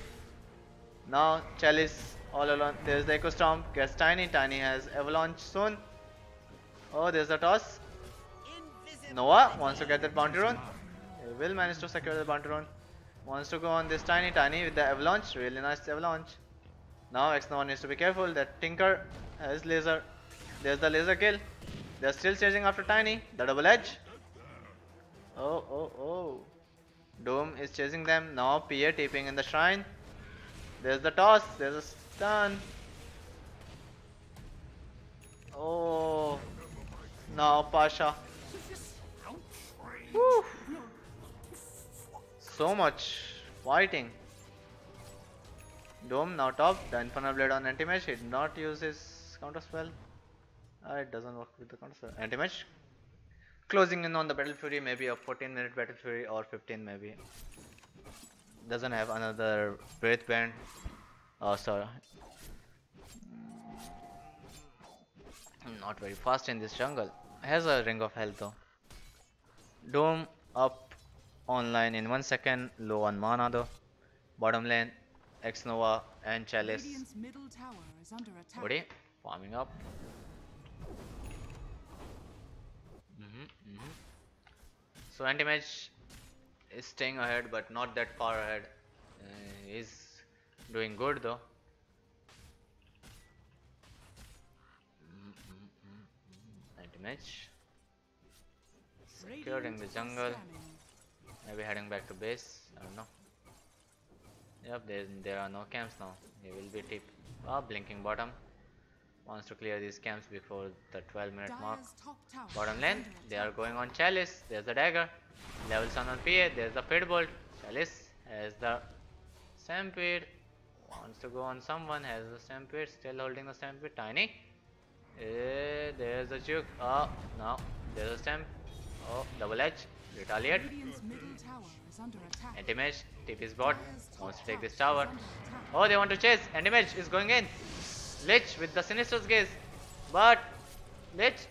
Now Chalice all alone. There's the Echo Storm. Gets Tiny. Tiny has Avalanche soon. Oh, there's the toss. Noah wants to get that bounty rune. He will manage to secure the bounty rune. Wants to go on this Tiny with the Avalanche. Really nice Avalanche. Now X Nova needs to be careful that Tinker has laser. There's the laser kill. They're still chasing after Tiny. The double edge. Oh. Doom is chasing them. Now PA TPing in the shrine. There's the toss. There's a stun. Oh. Now Pasha. Woo. So much fighting. Dome now top. The Infernal Blade on Anti-Mage. He did not use his counter spell. It doesn't work with the counter spell. Anti-Mage. Closing in on the Battle Fury. Maybe a 14-minute Battle Fury or 15 maybe. Doesn't have another Breath Band. Oh, sorry. Not very fast in this jungle. Has a Ring of Health though. Doom up online in 1 second. Low on mana though. Bottom lane. X Nova and Chalice. Radiant's middle tower is under attack. Odi farming up. So Anti-Mage is staying ahead, but not that far ahead. He's doing good though. Anti-Mage securing the jungle. Maybe heading back to base. I don't know. Yep, there are no camps now. He will be tip. Blinking bottom. Wants to clear these camps before the 12-minute mark. Bottom lane, they are going on Chalice. There's the dagger. Levels on PA. There's the Fade Bolt. Chalice has the Stampede. Wants to go on someone. Has the Stampede. Still holding the Stampede. Tiny. There's the juke. Oh, no. There's a stamp. Oh, double edge. Retaliate. Anti-mage. TP's bot. Wants to take this tower. Oh, they want to chase. Anti-mage is going in. Lich with the Sinister's Gaze. But Lich.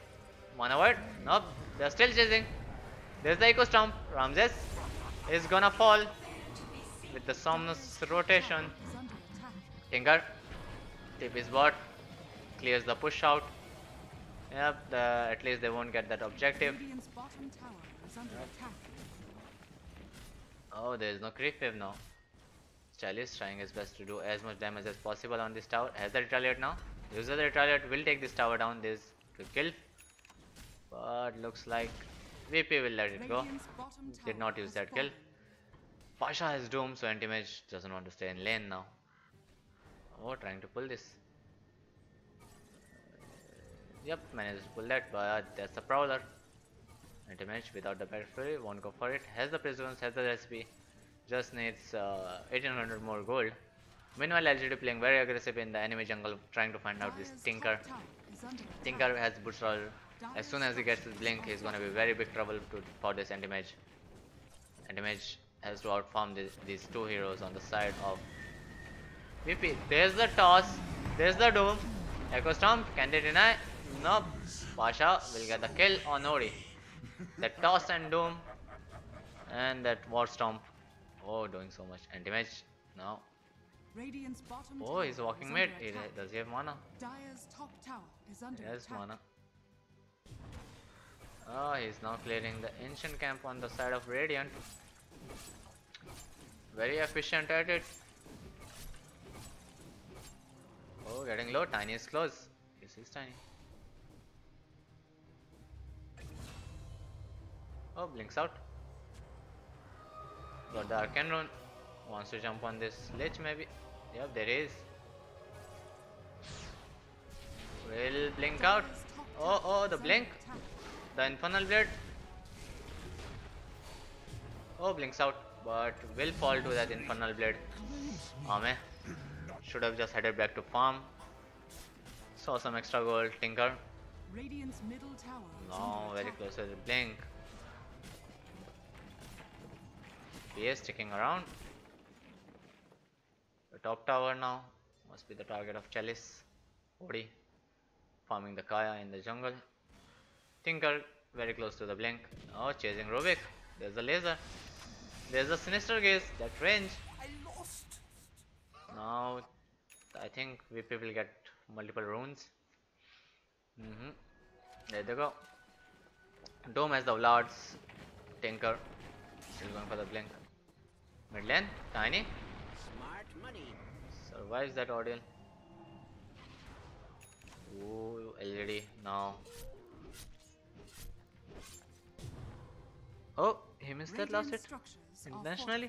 Mana word. Nope. They're still chasing. There's the Echo Stomp. Ramses is gonna fall with the Somnus rotation. Tinker. TP's bot. Clears the push out. Yep, at least they won't get that objective. Oh, there is no creep wave now. Chalice trying his best to do as much damage as possible on this tower. Has the retaliate now. Uses the retaliate, will take this tower down. This to kill. But looks like VP will let it go. Did not use that kill. Pasha is doomed, so anti-mage doesn't want to stay in lane now. Oh, trying to pull this. Yep, managed to pull that, but that's the Prowler. Anti-mage without the Battle Fury, won't go for it. Has the Preservance, has the recipe. Just needs 1800 more gold. Meanwhile, LGD playing very aggressive in the enemy jungle, trying to find out this Tinker. Tinker has Boots Roll. As soon as he gets his blink, he's gonna be very big trouble for this anti-mage. Anti-mage has to outfarm these two heroes on the side of VP. There's the toss. There's the doom. Echo Stomp. Can they deny? Nope. Pasha will get the kill on Ori. That toss and doom. And that war stomp. Oh, doing so much. Anti-mage. No. Oh, he's walking mid. Does he have mana? He has mana. Oh, he's now clearing the ancient camp on the side of Radiant. Very efficient at it. Oh, getting low. Tiny is close. This is Tiny. Oh, blinks out. Got the Arcane Rune. Wants to jump on this Lich maybe. Yep, there is. Will blink out. Oh, the blink. The Infernal Blade. Oh, blinks out. But will fall to that Infernal Blade. Ame. Should have just headed back to farm. Saw some extra gold. Tinker. No, very close to the blink. PS sticking around. The top tower now must be the target of Chalice. Odi farming the Kaya in the jungle. Tinker very close to the blink. Oh, chasing Rubik. There's the laser. There's the Sinister Gaze. That range. Now I think VP will get multiple runes. There they go. Dome has the Vlards. Tinker still going for the blink. Mid lane, Tiny. Smart money. Survives that ordeal. Ooh, LGD now. Oh, he missed that last hit intentionally.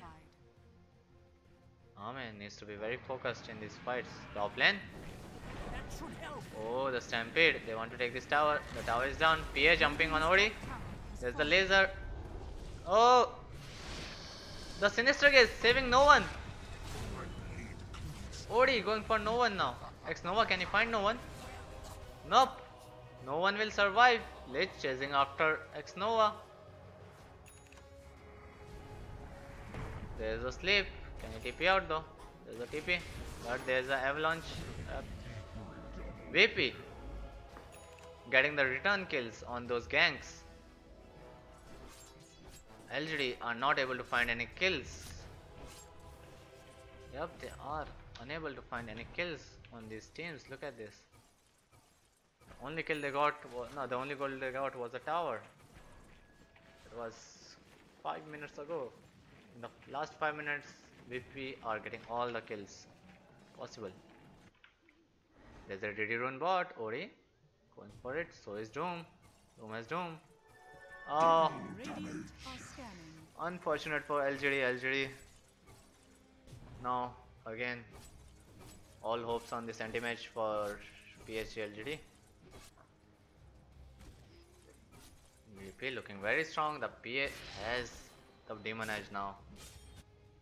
Oh man, needs to be very focused in these fights. Top lane. Oh, the Stampede. They want to take this tower. The tower is down. PA jumping on Odi. There's the laser. Oh, the Sinister Gaze saving no one. Odi going for no one now. X Nova, can he find no one? Nope. No one will survive. Lich chasing after X Nova. There's a sleep. Can you TP out though? There's a TP. But there's an avalanche. VP getting the return kills on those ganks. LGD are not able to find any kills. Yep, they are unable to find any kills on these teams. Look at this. The only kill they got was, no, the only goal they got was a tower. It was 5 minutes ago. In the last 5 minutes, VP are getting all the kills possible. There's a DD Rune bot, Ori going for it. So is Doom. Doom has Doom. Oh, unfortunate for LGD. Now again, all hopes on this anti-mage for PSG.LGD. VP looking very strong. The PA has the Demon Edge now.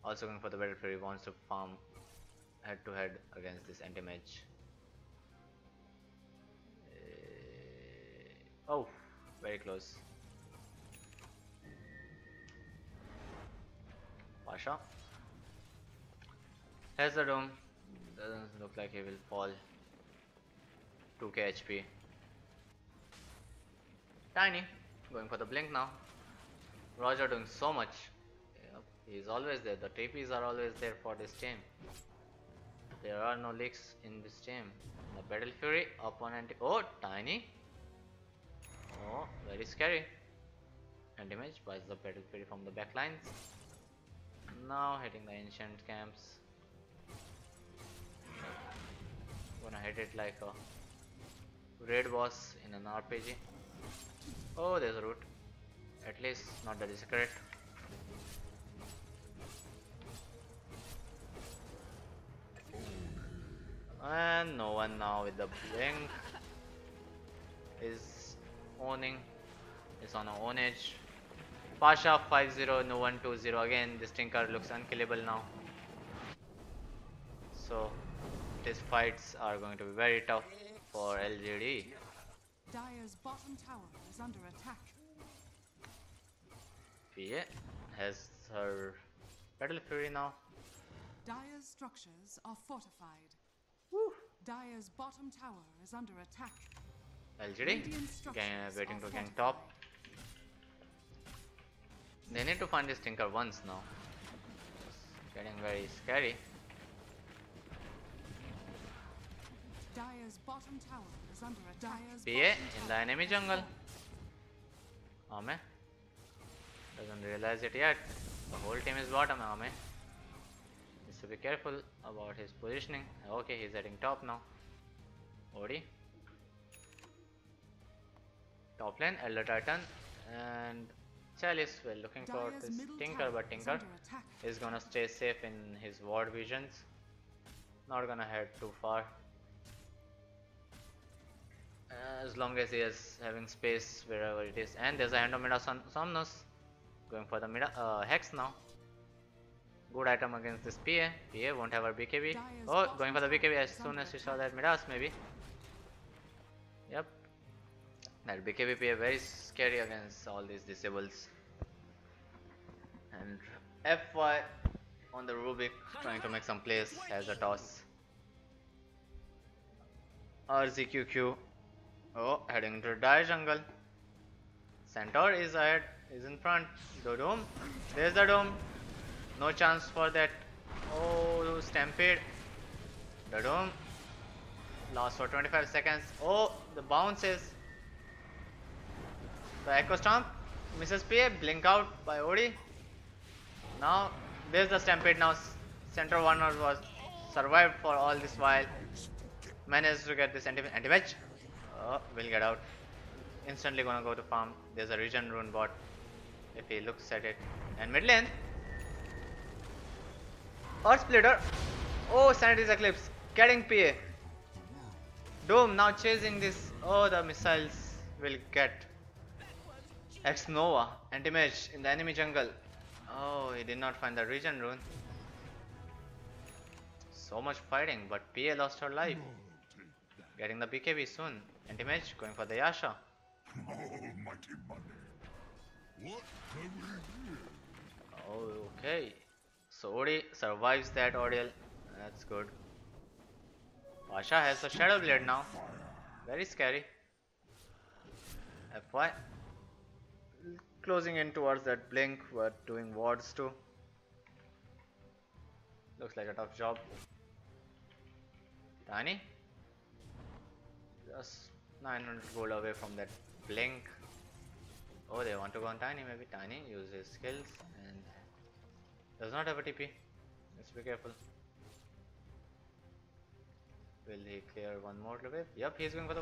Also going for the Battle Fury, wants to farm head to head against this anti-mage. Oh, very close. Pasha has the dome. Doesn't look like he will fall. 2k HP. Tiny going for the blink now. Roger doing so much. Yep, he's always there. The TPs are always there for this team. There are no leaks in this team. The Battle Fury opponent. Oh, Tiny. Oh, very scary. Anti-mage buys the Battle Fury from the back lines. Now hitting the ancient camps. Gonna hit it like a raid boss in an RPG. Oh, there's a root. At least not the secret. And no one now with the blink is owning. It's on a ownage. Pasha 5-0, no one 2-0 again. This Tinker looks unkillable now. So these fights are going to be very tough for LGD. Dire's bottom tower is under attack. PA has her Battle Fury now. Dire's structures are fortified. Woo. Dire's bottom tower is under attack. LGD waiting to gank top. They need to find this Tinker once now. It's getting very scary. Dire's bottom tower is under attack. PA in the enemy jungle. Ame doesn't realize it yet. The whole team is bottom. Ame needs to be careful about his positioning. Okay, he's heading top now. Odi top lane, Elder Titan and Chalice. We're looking for this Tinker, but Tinker is gonna stay safe in his ward visions. Not gonna head too far. As long as he is having space wherever it is. And there's a Hand of Somnus going for the Hex now. Good item against this PA. PA won't have her BKB. Oh, going for the BKB as soon as she saw that Midas maybe. Yep. That BKB PA very scary against all these disables. And FY on the Rubik trying to make some plays as a toss. RZQQ. Oh, heading into Dire jungle. Centaur is ahead, is in front. The dome. There's the dome. No chance for that. Oh, Stampede. The dome. Lost for 25 seconds. Oh, the bounces. The Echo Stomp. Misses PA. Blink out by Odi. Now, there's the Stampede now. Center one was survived for all this while. Managed to get this anti-mage. Oh, will get out. Instantly gonna go to farm. There's a regen rune bot if he looks at it. And mid lane. Earth Splitter. Oh, Sanity's Eclipse. Getting PA. Doom now chasing this. Oh, the missiles will get. Ex Nova. Anti-mage in the enemy jungle. Oh, he did not find the regen rune. So much fighting, but PA lost her life. Getting the BKB soon. Anti-mage going for the Yasha. Almighty money. What can we do? Oh, okay. So Odi survives that ordeal. That's good. Pasha has a Shadow Blade now. Very scary. FY. Closing in towards that blink, but doing wards too. Looks like a tough job. Tiny. Just 900 gold away from that blink. Oh, they want to go on Tiny. Maybe Tiny uses skills and does not have a TP. Let's be careful. Will he clear one more wave? Yep, he's going for the